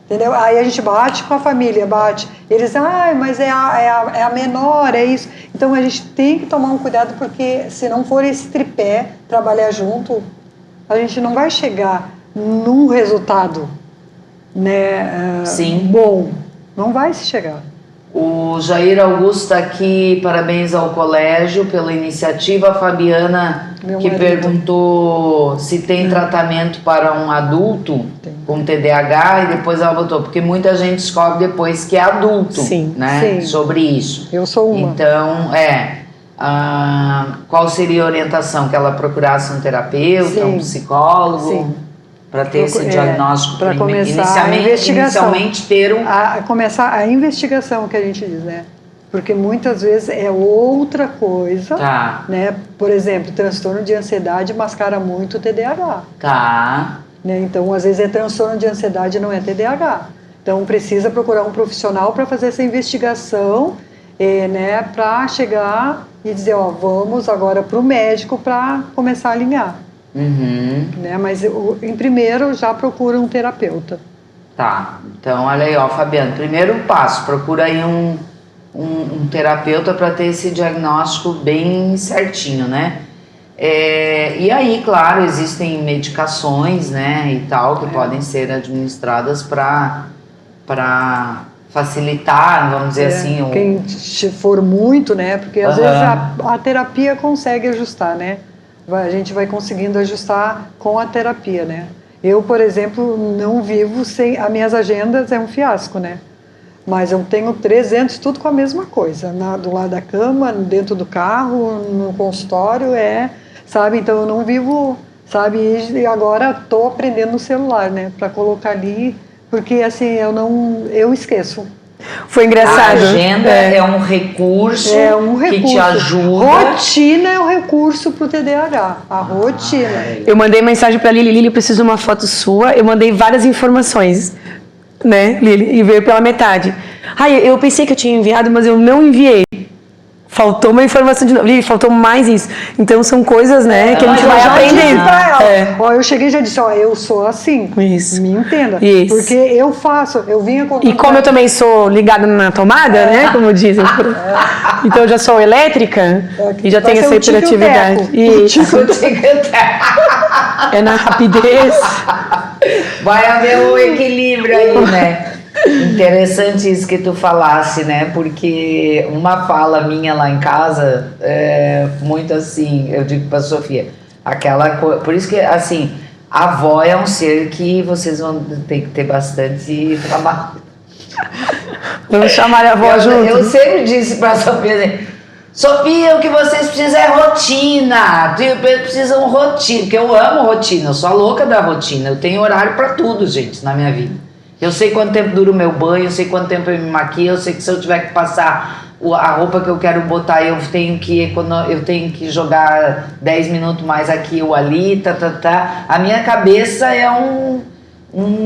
S3: Entendeu? Aí a gente bate com a família, bate. Eles dizem, mas é a menor, é isso. Então, a gente tem que tomar um cuidado, porque se não for esse tripé, trabalhar junto, a gente não vai chegar num resultado, né, bom. Não vai se chegar.
S1: O Jair Augusto está aqui, parabéns ao colégio pela iniciativa. A Fabiana perguntou se tem tratamento para um adulto com TDAH, e depois ela botou, porque muita gente descobre depois que é adulto, né? Sobre isso.
S3: Eu sou uma.
S1: Então, qual seria a orientação? Que ela procurasse um terapeuta, um psicólogo? Para ter esse diagnóstico,
S3: para começar a investigação.
S1: Inicialmente ter
S3: começar a investigação, que a gente diz, né? Porque muitas vezes é outra coisa, né? Por exemplo, transtorno de ansiedade mascara muito o TDAH. né? Então, às vezes é transtorno de ansiedade, não é TDAH. Então, precisa procurar um profissional para fazer essa investigação, né, para chegar e dizer, ó, vamos agora para o médico para começar a alinhar. Né? Mas, em primeiro, já procura um terapeuta.
S1: Tá, então olha aí, ó, Fabiano, primeiro passo, procura aí um terapeuta para ter esse diagnóstico bem certinho, né? E aí, claro, existem medicações, né, e tal, que podem ser administradas para facilitar, vamos dizer assim.
S3: Quem for muito, né, porque às vezes a terapia consegue ajustar, né? A gente vai conseguindo ajustar com a terapia, né? Eu, por exemplo, não vivo sem... As minhas agendas é um fiasco, né? Mas eu tenho 300, tudo com a mesma coisa. Do lado da cama, dentro do carro, no consultório, sabe? Então eu não vivo, sabe? E agora estou aprendendo no celular, né? Para colocar ali, porque assim, eu esqueço.
S2: Foi engraçado.
S1: A agenda é um recurso, que te ajuda.
S3: Rotina é um recurso para o TDAH. A rotina.
S2: Eu mandei mensagem para Lili, Lili, eu preciso de uma foto sua. Eu mandei várias informações, né, Lili? E veio pela metade. Eu pensei que eu tinha enviado, mas eu não enviei. Faltou uma informação de novo. Lili, faltou mais isso. Então são coisas, né, que a gente vai aprendendo.
S3: Ó, eu cheguei e já disse, ó, eu sou assim.
S2: Isso.
S3: Me entenda.
S2: Isso.
S3: Porque eu vinha contando.
S2: E como eu também sou ligada na tomada, né, como dizem. Então eu já sou elétrica e já tenho essa hiperatividade. É na rapidez.
S1: Vai haver um equilíbrio aí, né? Interessante isso que tu falasse, né? Porque uma fala minha lá em casa é muito assim, eu digo pra Sofia, por isso que, assim, a avó é um ser que vocês vão ter que ter bastante trabalho.
S2: Vamos chamar a avó junto.
S1: Eu sempre disse pra Sofia, assim, Sofia, o que vocês precisam é rotina. Precisam rotina, porque eu amo rotina, eu sou a louca da rotina. Eu tenho horário pra tudo, gente, na minha vida. Eu sei quanto tempo dura o meu banho, eu sei quanto tempo eu me maquio, eu sei que se eu tiver que passar a roupa que eu quero botar, eu tenho que jogar 10 minutos mais aqui ou ali, A minha cabeça é um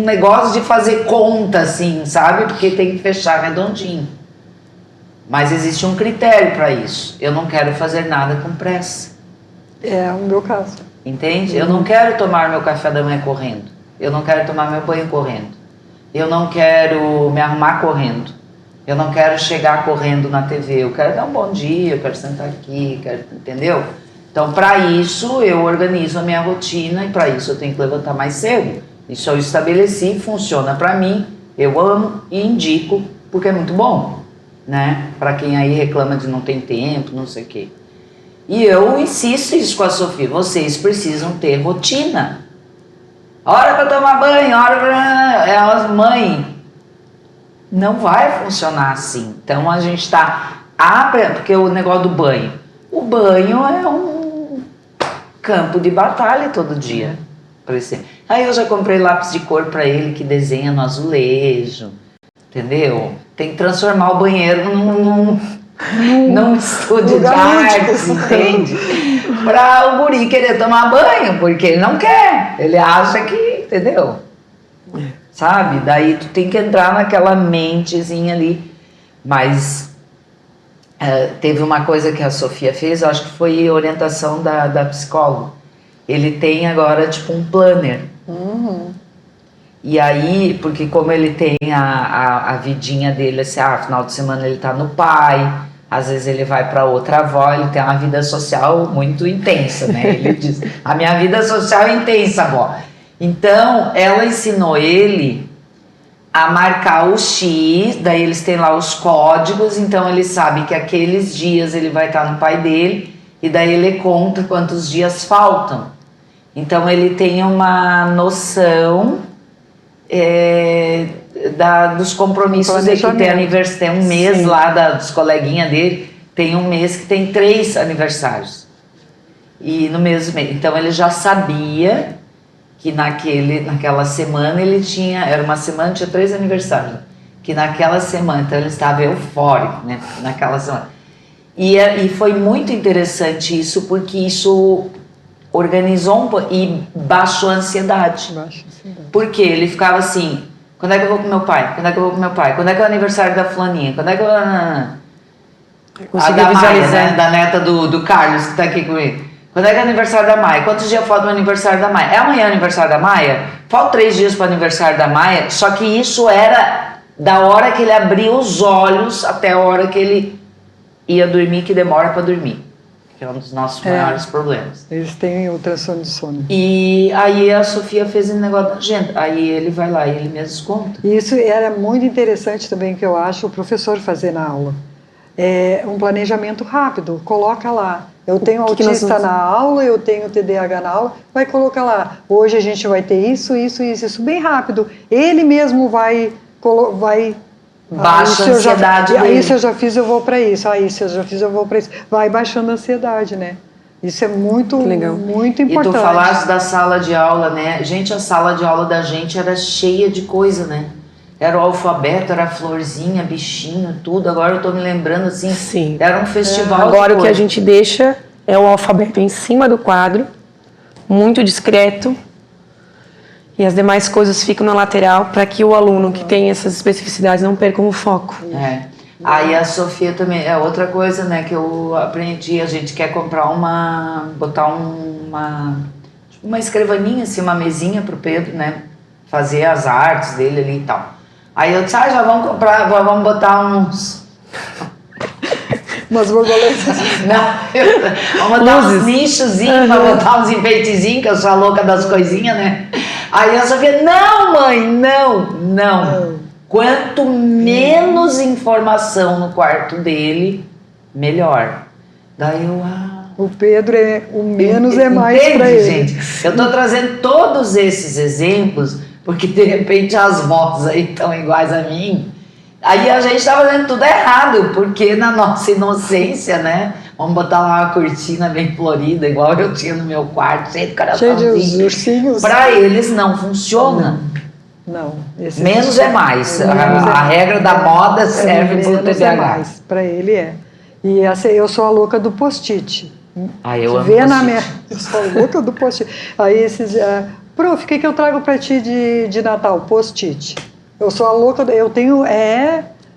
S1: negócio de fazer conta, assim, sabe? Porque tem que fechar redondinho. Mas existe um critério para isso. Eu não quero fazer nada com pressa.
S3: É o meu caso.
S1: Entende? Eu não quero tomar meu café da manhã correndo. Eu não quero tomar meu banho correndo. Eu não quero me arrumar correndo. Eu não quero chegar correndo na TV. Eu quero dar um bom dia, eu quero sentar aqui, entendeu? Então, para isso, eu organizo a minha rotina e para isso eu tenho que levantar mais cedo. Isso eu estabeleci, funciona para mim, eu amo e indico, porque é muito bom, né? Para quem aí reclama de não ter tempo, não sei o quê. E eu insisto isso com a Sofia, vocês precisam ter rotina. Hora para tomar banho, hora para... Mãe, não vai funcionar assim. Então a gente está... Porque o negócio do banho. O banho é um campo de batalha todo dia. Aí eu já comprei lápis de cor para ele que desenha no azulejo. Entendeu? Tem que transformar o banheiro num estúdio de arte, entende? Para o guri querer tomar banho, porque ele não quer. Ele acha que, entendeu? Sabe? Daí tu tem que entrar naquela mentezinha ali. Mas teve uma coisa que a Sofia fez, eu acho que foi orientação da psicóloga. Ele tem agora tipo um planner. E aí, porque como ele tem a vidinha dele, assim, final de semana ele tá no pai, às vezes ele vai para outra avó, ele tem uma vida social muito intensa, né? Ele diz, a minha vida social é intensa, avó. Então, ela ensinou ele a marcar o X, daí eles têm lá os códigos, então ele sabe que aqueles dias ele vai estar no pai dele, e daí ele conta quantos dias faltam. Então, ele tem uma noção... dos compromissos dele, que tem aniversário, tem um mês. Sim. Lá dos coleguinhas dele, tem um mês que tem 3 aniversários e no mesmo mês, então ele já sabia que naquela semana ele tinha, era uma semana, tinha 3 aniversários, que naquela semana, então ele estava eufórico, né, naquela semana, e foi muito interessante isso, porque isso organizou e baixou a ansiedade. Porque ele ficava assim, quando é que eu vou com meu pai? Quando é que eu vou com meu pai? Quando é que é o aniversário da fulaninha? Quando é que eu...
S2: Consegui
S1: da
S2: visualizar.
S1: Maia, né? Da neta do Carlos, que tá aqui comigo. Quando é que é o aniversário da Maia? Quantos dias falta o aniversário da Maia? É amanhã o aniversário da Maia? Faltam 3 dias para o aniversário da Maia, só que isso era da hora que ele abria os olhos até a hora que ele ia dormir, que demora para dormir. Que é um dos nossos maiores problemas.
S3: Eles têm o transtorno de sono.
S1: E aí a Sofia fez esse negócio da agenda. Aí ele vai lá e ele mesmo conta.
S3: E isso era muito interessante também, que eu acho, o professor fazer na aula. É um planejamento rápido, coloca lá. Eu tenho autista na aula, eu tenho TDAH na aula, vai colocar lá. Hoje a gente vai ter isso bem rápido. Ele mesmo vai
S1: baixa a ansiedade dele.
S3: Aí se eu já fiz, eu vou para isso. Aí se eu já fiz, eu vou para isso. Vai baixando a ansiedade, né? Isso é muito, muito importante.
S1: E tu falaste da sala de aula, né? Gente, a sala de aula da gente era cheia de coisa, né? Era o alfabeto, era a florzinha, bichinho, tudo. Agora eu tô me lembrando assim.
S2: Sim.
S1: Era um festival.
S2: Agora o que a gente deixa é o alfabeto em cima do quadro, muito discreto. E as demais coisas ficam na lateral para que o aluno que tem essas especificidades não perca o foco.
S1: Aí a Sofia também, é outra coisa, né, que eu aprendi. A gente quer comprar botar uma escrivaninha, assim, uma mesinha pro Pedro, né, fazer as artes dele ali e tal. Aí eu disse, já vamos comprar, vamos botar umas
S3: borboletas.
S1: Não, vamos botar uns nichozinhos pra botar uns enfeitezinhos, que eu sou a louca das coisinhas, né? Aí a Sofia, não, mãe, não. Quanto menos informação no quarto dele, melhor. Daí eu,
S3: O Pedro o menos é mais para ele.
S1: Gente, eu tô trazendo todos esses exemplos, porque de repente as vozes aí estão iguais a mim. Aí a gente tá fazendo tudo errado, porque na nossa inocência, né? Vamos botar lá uma cortina bem florida, igual eu tinha no meu quarto, cheio
S3: de ursinhos.
S1: Pra eles não funciona.
S3: Não.
S1: Menos é mais. A regra da moda serve pro TDAH.
S3: É mais. Pra ele é. E eu sou a louca do post-it.
S1: Eu amo post-it.
S3: Eu sou a louca do post-it. Aí prof, o que eu trago pra ti de Natal? Post-it. Eu sou a louca, eu tenho,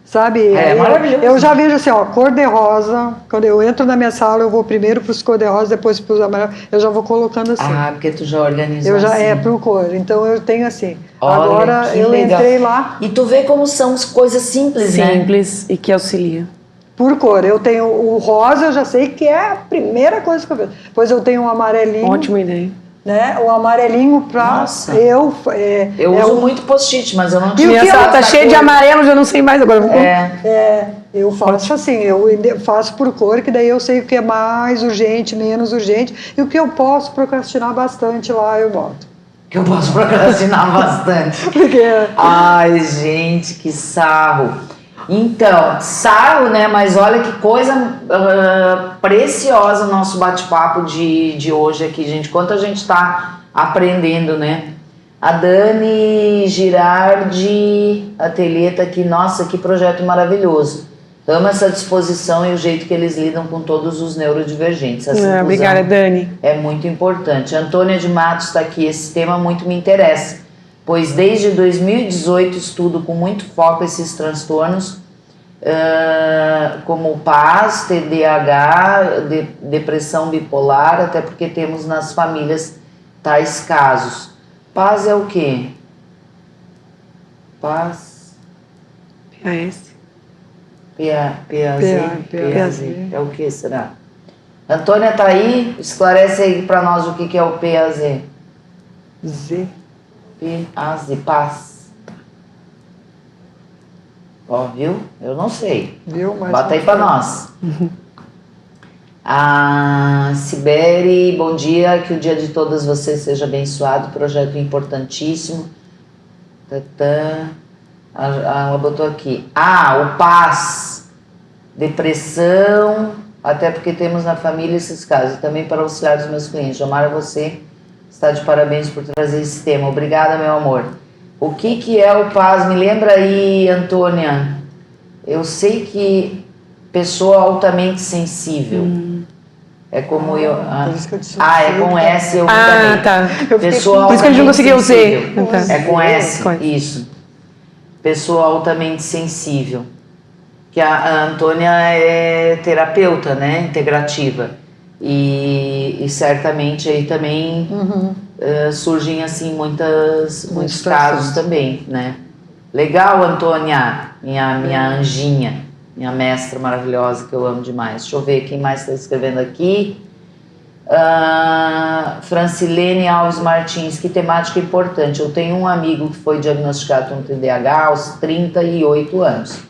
S3: sabe?
S1: Maravilhoso.
S3: Eu já vejo assim, cor de rosa. Quando eu entro na minha sala, eu vou primeiro para os cor de rosa, depois para os amarelos. Eu já vou colocando assim.
S1: Porque tu já organizou
S3: eu já
S1: assim.
S3: Pro cor. Então eu tenho assim.
S1: Olha,
S3: agora eu
S1: legal.
S3: Entrei lá.
S1: E tu vê como são coisas simples, né?
S2: Simples e que auxilia.
S3: Por cor. Eu tenho o rosa, eu já sei que é a primeira coisa que eu vejo. Depois eu tenho o amarelinho.
S2: Ótima ideia.
S3: Né? O amarelinho pra
S1: Nossa.
S3: eu
S1: uso muito post-it, mas eu não tinha.
S2: Minha sala tá cheia de amarelo, já não sei mais agora.
S3: Eu faço assim, eu faço por cor, que daí eu sei o que é mais urgente, menos urgente, e o que eu posso procrastinar bastante lá, eu boto.
S1: Que eu posso procrastinar bastante. Ai, gente, que sarro. Então, sarro, né? Mas olha que coisa preciosa o nosso bate-papo de hoje aqui, gente. Quanto a gente tá aprendendo, né? A Dani Girardi Ateliê tá aqui. Nossa, que projeto maravilhoso. Amo essa disposição e o jeito que eles lidam com todos os neurodivergentes.
S2: Obrigada, Dani.
S1: É muito importante. A Antônia de Matos está aqui. Esse tema muito me interessa, pois desde 2018 estudo com muito foco esses transtornos, como PAS, TDAH, depressão bipolar, até porque temos nas famílias tais casos. PAS é o quê? PAS?
S2: PAS.
S1: PAZ. É o que será? Antônia tá aí? Esclarece aí para nós o que é o PAZ. PAS. Viu? Eu não sei. Bota aí para nós. A Siberi, bom dia, que o dia de todas vocês seja abençoado, projeto importantíssimo. Ela botou aqui. O PAS, depressão, até porque temos na família esses casos, e também para auxiliar os meus clientes. Jamara, você está de parabéns por trazer esse tema. Obrigada, meu amor. O que é o PAS? Me lembra aí, Antônia. Eu sei que pessoa altamente sensível. É como eu.
S3: Por isso que eu disse
S1: É com S eu
S2: Ah, tá.
S1: Pessoa
S2: Por isso que a gente não conseguia o Z.
S1: sensível.
S2: Tá.
S1: É com S,
S2: Com S.
S1: isso. Pessoa altamente sensível. Que a Antônia é terapeuta, né? Integrativa. E certamente aí também surgem assim muitos casos também, né? Legal, Antônia, minha anjinha, minha mestra maravilhosa que eu amo demais. Deixa eu ver quem mais está escrevendo aqui. Francilene Alves Martins, que temática importante. Eu tenho um amigo que foi diagnosticado com TDAH aos 38 anos.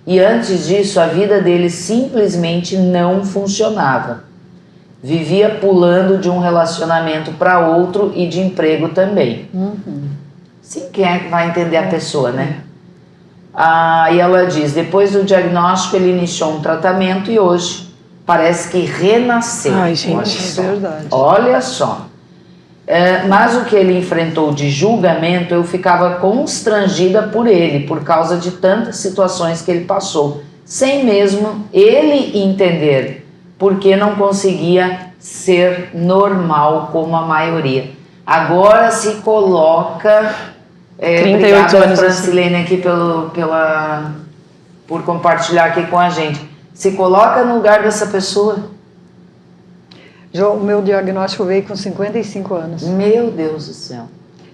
S1: E antes disso, a vida dele simplesmente não funcionava. Vivia pulando de um relacionamento para outro e de emprego também. Sim, quem é que vai entender a pessoa, né? E ela diz, depois do diagnóstico ele iniciou um tratamento e hoje parece que renasceu.
S2: Ai, gente,
S3: é verdade.
S1: Olha só. Mas o que ele enfrentou de julgamento, eu ficava constrangida por ele, por causa de tantas situações que ele passou, sem mesmo ele entender porque não conseguia ser normal como a maioria. Agora se coloca...
S2: 38 anos.
S1: Francilene, aqui por compartilhar aqui com a gente. Se coloca no lugar dessa pessoa.
S3: O meu diagnóstico veio com 55 anos.
S1: Meu Deus do céu.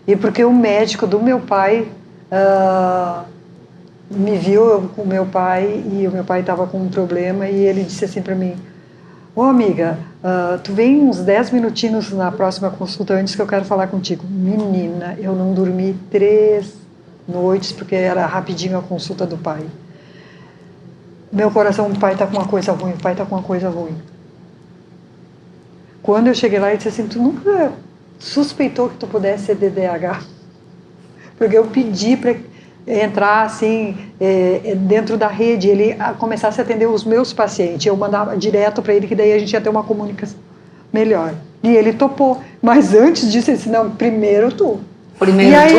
S3: E porque o médico do meu pai me viu com o meu pai e o meu pai estava com um problema e ele disse assim para mim, amiga, tu vem uns 10 minutinhos na próxima consulta antes que eu quero falar contigo. Menina, eu não dormi 3 noites porque era rapidinho a consulta do pai. Meu coração, o pai está com uma coisa ruim, o pai está com uma coisa ruim. Quando eu cheguei lá, ele disse assim, tu nunca suspeitou que tu pudesse ser TDAH? Porque eu pedi para entrar assim dentro da rede, ele começasse a atender os meus pacientes, eu mandava direto para ele que daí a gente ia ter uma comunicação melhor. E ele topou, mas antes disso ele disse, não, primeiro tu.
S1: Primeiro
S3: e aí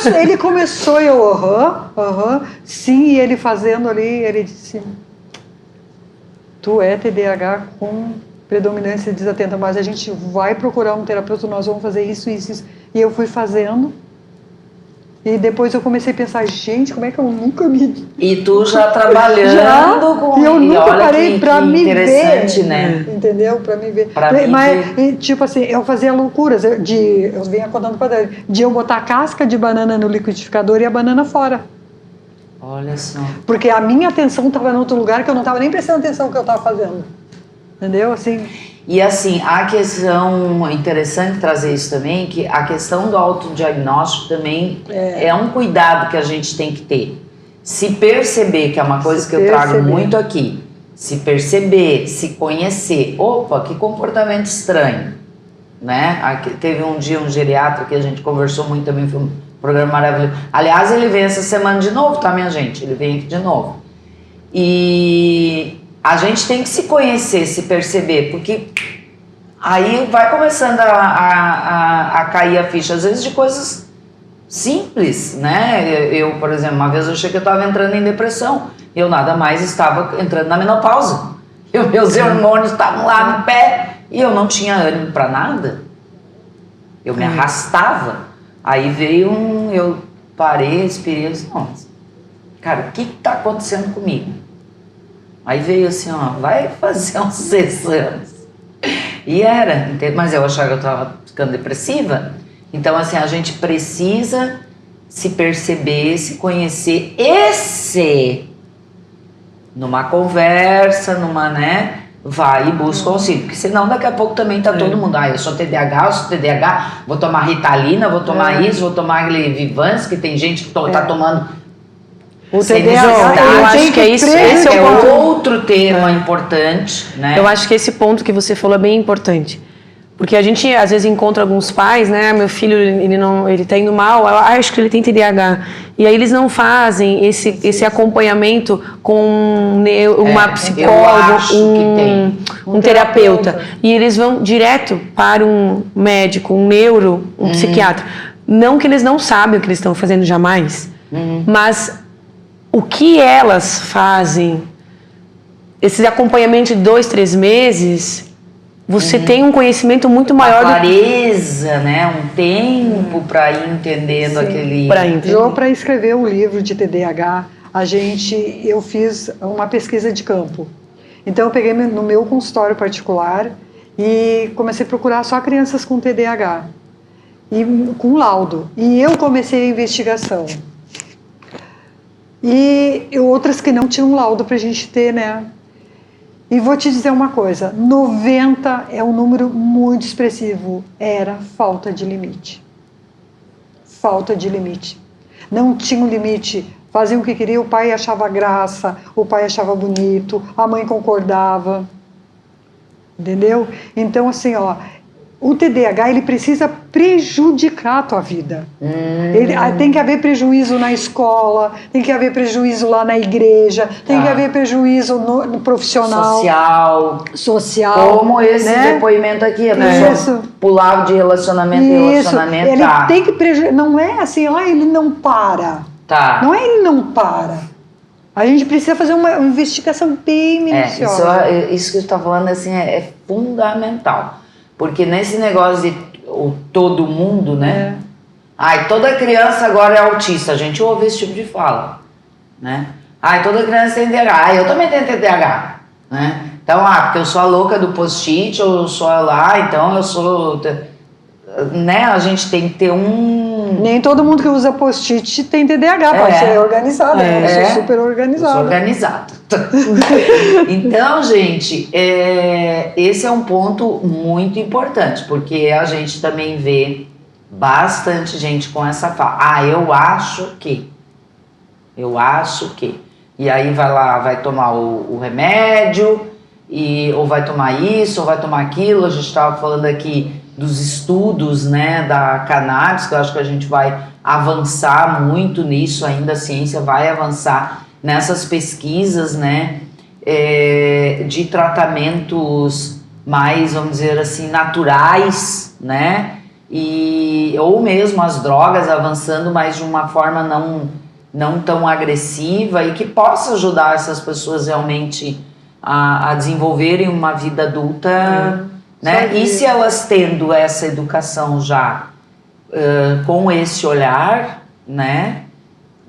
S1: tu.
S3: ele começou, eu, sim, e ele fazendo ali, ele disse, tu é TDAH com predominância desatenta, mas a gente vai procurar um terapeuta, nós vamos fazer isso. E eu fui fazendo. E depois eu comecei a pensar, gente, como é que eu nunca me...
S1: E tu já trabalhando com...
S3: E eu nunca
S1: olha
S3: parei para me
S1: interessante,
S3: ver,
S1: né?
S3: Entendeu? Para me ver.
S1: Mas,
S3: tipo assim, eu fazia loucuras, eu vinha contando para de eu botar a casca de banana no liquidificador e a banana fora.
S1: Olha só.
S3: Porque a minha atenção estava em outro lugar que eu não estava nem prestando atenção no que eu estava fazendo. Entendeu? Assim...
S1: E assim, a questão, interessante trazer isso também, que a questão do autodiagnóstico também é um cuidado que a gente tem que ter. Se perceber, que é uma coisa que eu trago muito aqui, se perceber, se conhecer, opa, que comportamento estranho, né? Aqui, teve um dia um geriatra que a gente conversou muito também, foi um programa maravilhoso. Aliás, ele vem essa semana de novo, tá, minha gente? Ele vem aqui de novo. E... a gente tem que se conhecer, se perceber, porque aí vai começando a cair a ficha, às vezes de coisas simples, né? Eu, por exemplo, uma vez eu achei que eu estava entrando em depressão, eu nada mais estava entrando na menopausa. Meus hormônios estavam lá no pé e eu não tinha ânimo para nada. Eu me arrastava. Aí veio eu parei, respirei e disse, não, cara, o que está acontecendo comigo? Aí veio assim, vai fazer uns 6 anos. E era, mas eu achava que eu estava ficando depressiva. Então, assim, a gente precisa se perceber, se conhecer e numa conversa, vai e busca o auxílio. Porque senão daqui a pouco também tá todo mundo, eu sou TDAH, vou tomar Ritalina, vou tomar isso, vou tomar aquele Vivance, que tem gente que tá tomando...
S3: O TDAH,
S2: eu acho que esse é
S1: outro tema importante, né?
S2: Eu acho que esse ponto que você falou é bem importante. Porque a gente, às vezes, encontra alguns pais, né? Meu filho, ele tá indo mal, eu acho que ele tem TDAH. E aí eles não fazem esse acompanhamento com uma psicóloga, um terapeuta. E eles vão direto para um médico, um neuro, um psiquiatra. Não que eles não sabem o que eles estão fazendo jamais, mas... o que elas fazem, esse acompanhamento de 2, 3 meses, você tem um conhecimento muito maior
S1: a clareza, né? Um tempo para ir entendendo aquele...
S3: Para escrever o livro de TDAH, eu fiz uma pesquisa de campo. Então eu peguei no meu consultório particular e comecei a procurar só crianças com TDAH, e com laudo. E eu comecei a investigação. E outras que não tinham laudo para a gente ter, né? E vou te dizer uma coisa, 90 é um número muito expressivo. Era falta de limite. Falta de limite. Não tinha um limite. Faziam o que queria, o pai achava graça, o pai achava bonito, a mãe concordava. Entendeu? Então, assim, ó, o TDAH, ele precisa prejudicar a tua vida. Tem que haver prejuízo na escola, tem que haver prejuízo lá na igreja, tem que haver prejuízo no profissional. Social.
S1: Como esse depoimento aqui, a pessoa pulava de relacionamento em relacionamento.
S3: Ele tem que prejudicar, não é assim, ele não para. Não é ele não para. A gente precisa fazer uma investigação bem minuciosa.
S1: Isso que você está falando assim, é fundamental. Porque nesse negócio de todo mundo, né? Toda criança agora é autista. A gente ouve esse tipo de fala, né? Toda criança tem TDAH. Eu também tenho TDAH, né? Então, porque eu sou a louca do post-it, ou eu sou lá, então eu sou... Né? A gente tem que ter
S3: Nem todo mundo que usa post-it tem TDAH, pode ser organizado. Eu sou super organizada.
S1: Eu sou organizada. Então, gente, esse é um ponto muito importante, porque a gente também vê bastante gente com essa fala. Eu acho que. E aí vai lá, vai tomar o remédio, ou vai tomar isso, ou vai tomar aquilo. A gente estava falando aqui dos estudos, né, da cannabis, que eu acho que a gente vai avançar muito nisso ainda, a ciência vai avançar nessas pesquisas, né, de tratamentos mais, vamos dizer assim, naturais, né, ou mesmo as drogas avançando, mas de uma forma não tão agressiva, e que possa ajudar essas pessoas realmente a desenvolverem uma vida adulta, né? E se elas tendo essa educação já com esse olhar, né?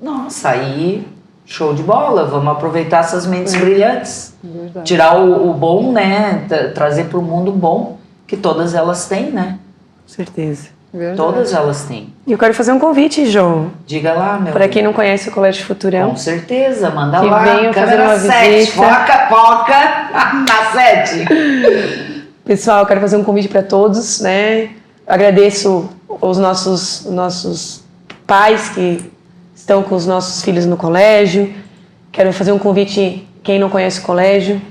S1: Nossa, aí show de bola, vamos aproveitar essas mentes brilhantes. Verdade. Tirar o bom, né? Trazer para o mundo bom, que todas elas têm, né?
S2: Certeza.
S3: Verdade.
S1: Todas elas têm.
S2: E eu quero fazer um convite, João.
S1: Diga lá, meu.
S2: Para quem não conhece o Colégio Futurão.
S1: Com certeza, manda
S2: que
S1: lá.
S2: Venham fazer uma
S1: 7,
S2: visita.
S1: Foca na 7.
S2: Pessoal, eu quero fazer um convite para todos, né? Agradeço os nossos pais que estão com os nossos filhos no colégio. Quero fazer um convite, quem não conhece o colégio,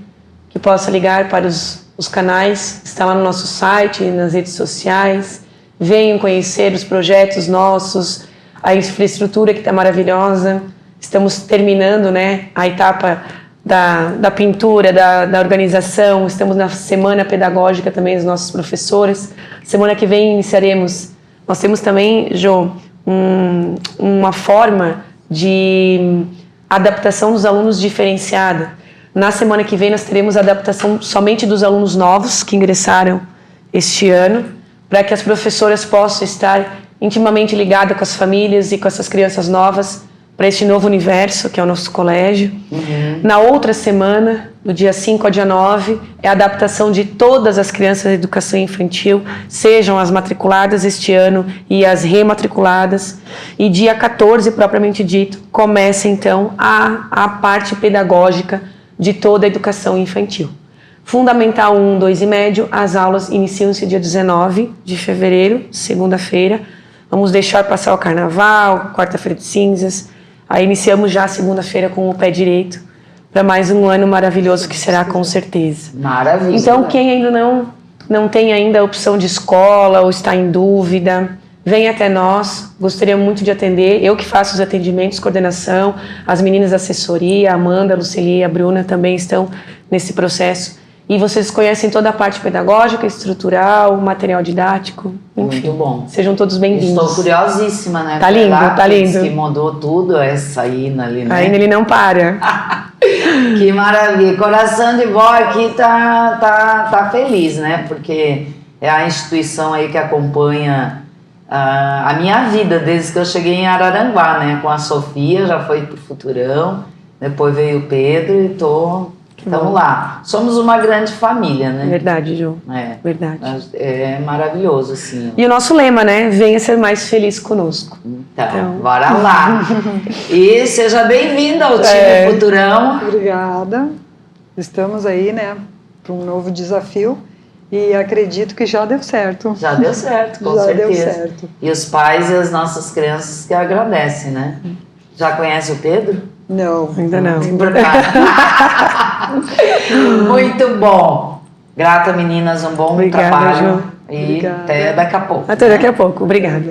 S2: que possa ligar para os canais, está lá no nosso site, nas redes sociais. Venham conhecer os projetos nossos, a infraestrutura que está maravilhosa. Estamos terminando, né, a etapa da pintura, da organização. Estamos na semana pedagógica também dos nossos professores. Semana que vem iniciaremos. Nós temos também, Jô, uma forma de adaptação dos alunos diferenciada. Na semana que vem nós teremos a adaptação somente dos alunos novos que ingressaram este ano, para que as professoras possam estar intimamente ligadas com as famílias e com essas crianças novas para este novo universo que é o nosso colégio. Na outra semana, do dia 5 ao dia 9, é a adaptação de todas as crianças da educação infantil, sejam as matriculadas este ano e as rematriculadas. E dia 14, propriamente dito, começa então a parte pedagógica de toda a educação infantil. Fundamental 1, 2 e médio, as aulas iniciam-se dia 19 de fevereiro, segunda-feira. Vamos deixar passar o carnaval, quarta-feira de cinzas. Aí iniciamos já a segunda-feira com o pé direito para mais um ano maravilhoso que será com certeza.
S1: Maravilha.
S2: Então quem ainda não tem ainda a opção de escola ou está em dúvida, vem até nós, gostaria muito de atender. Eu que faço os atendimentos, coordenação, as meninas da assessoria, a Amanda, a Luceli e a Bruna também estão nesse processo. E vocês conhecem toda a parte pedagógica, estrutural, material didático, enfim.
S1: Muito bom.
S2: Sejam todos bem-vindos.
S1: Estou curiosíssima, né?
S2: Tá lindo, tá lindo.
S1: Que mudou tudo, essa Ina ali, né?
S2: A Ina, ele não para.
S1: Que maravilha. Coração de Vó aqui tá feliz, né? Porque é a instituição aí que acompanha a minha vida desde que eu cheguei em Araranguá, né? Com a Sofia, já foi pro Futurão, depois veio o Pedro e estamos lá. Somos uma grande família, né?
S2: Verdade, Ju.
S1: É.
S2: Verdade.
S1: É maravilhoso, assim.
S2: E o nosso lema, né? Venha ser mais feliz conosco.
S1: Então, bora lá. E seja bem-vinda ao time Futurão.
S3: Obrigada. Estamos aí, né, para um novo desafio e acredito que já deu certo.
S1: Já deu certo, com
S3: Já
S1: certeza.
S3: deu certo.
S1: E os pais e as nossas crianças que agradecem, né? Já conhece o Pedro?
S3: Não.
S2: Ainda não.
S1: Muito bom. Grata, meninas, um bom
S2: Obrigada,
S1: trabalho.
S2: Ju.
S1: E
S3: Obrigada.
S1: até daqui a pouco.
S2: Até daqui a pouco. Obrigada.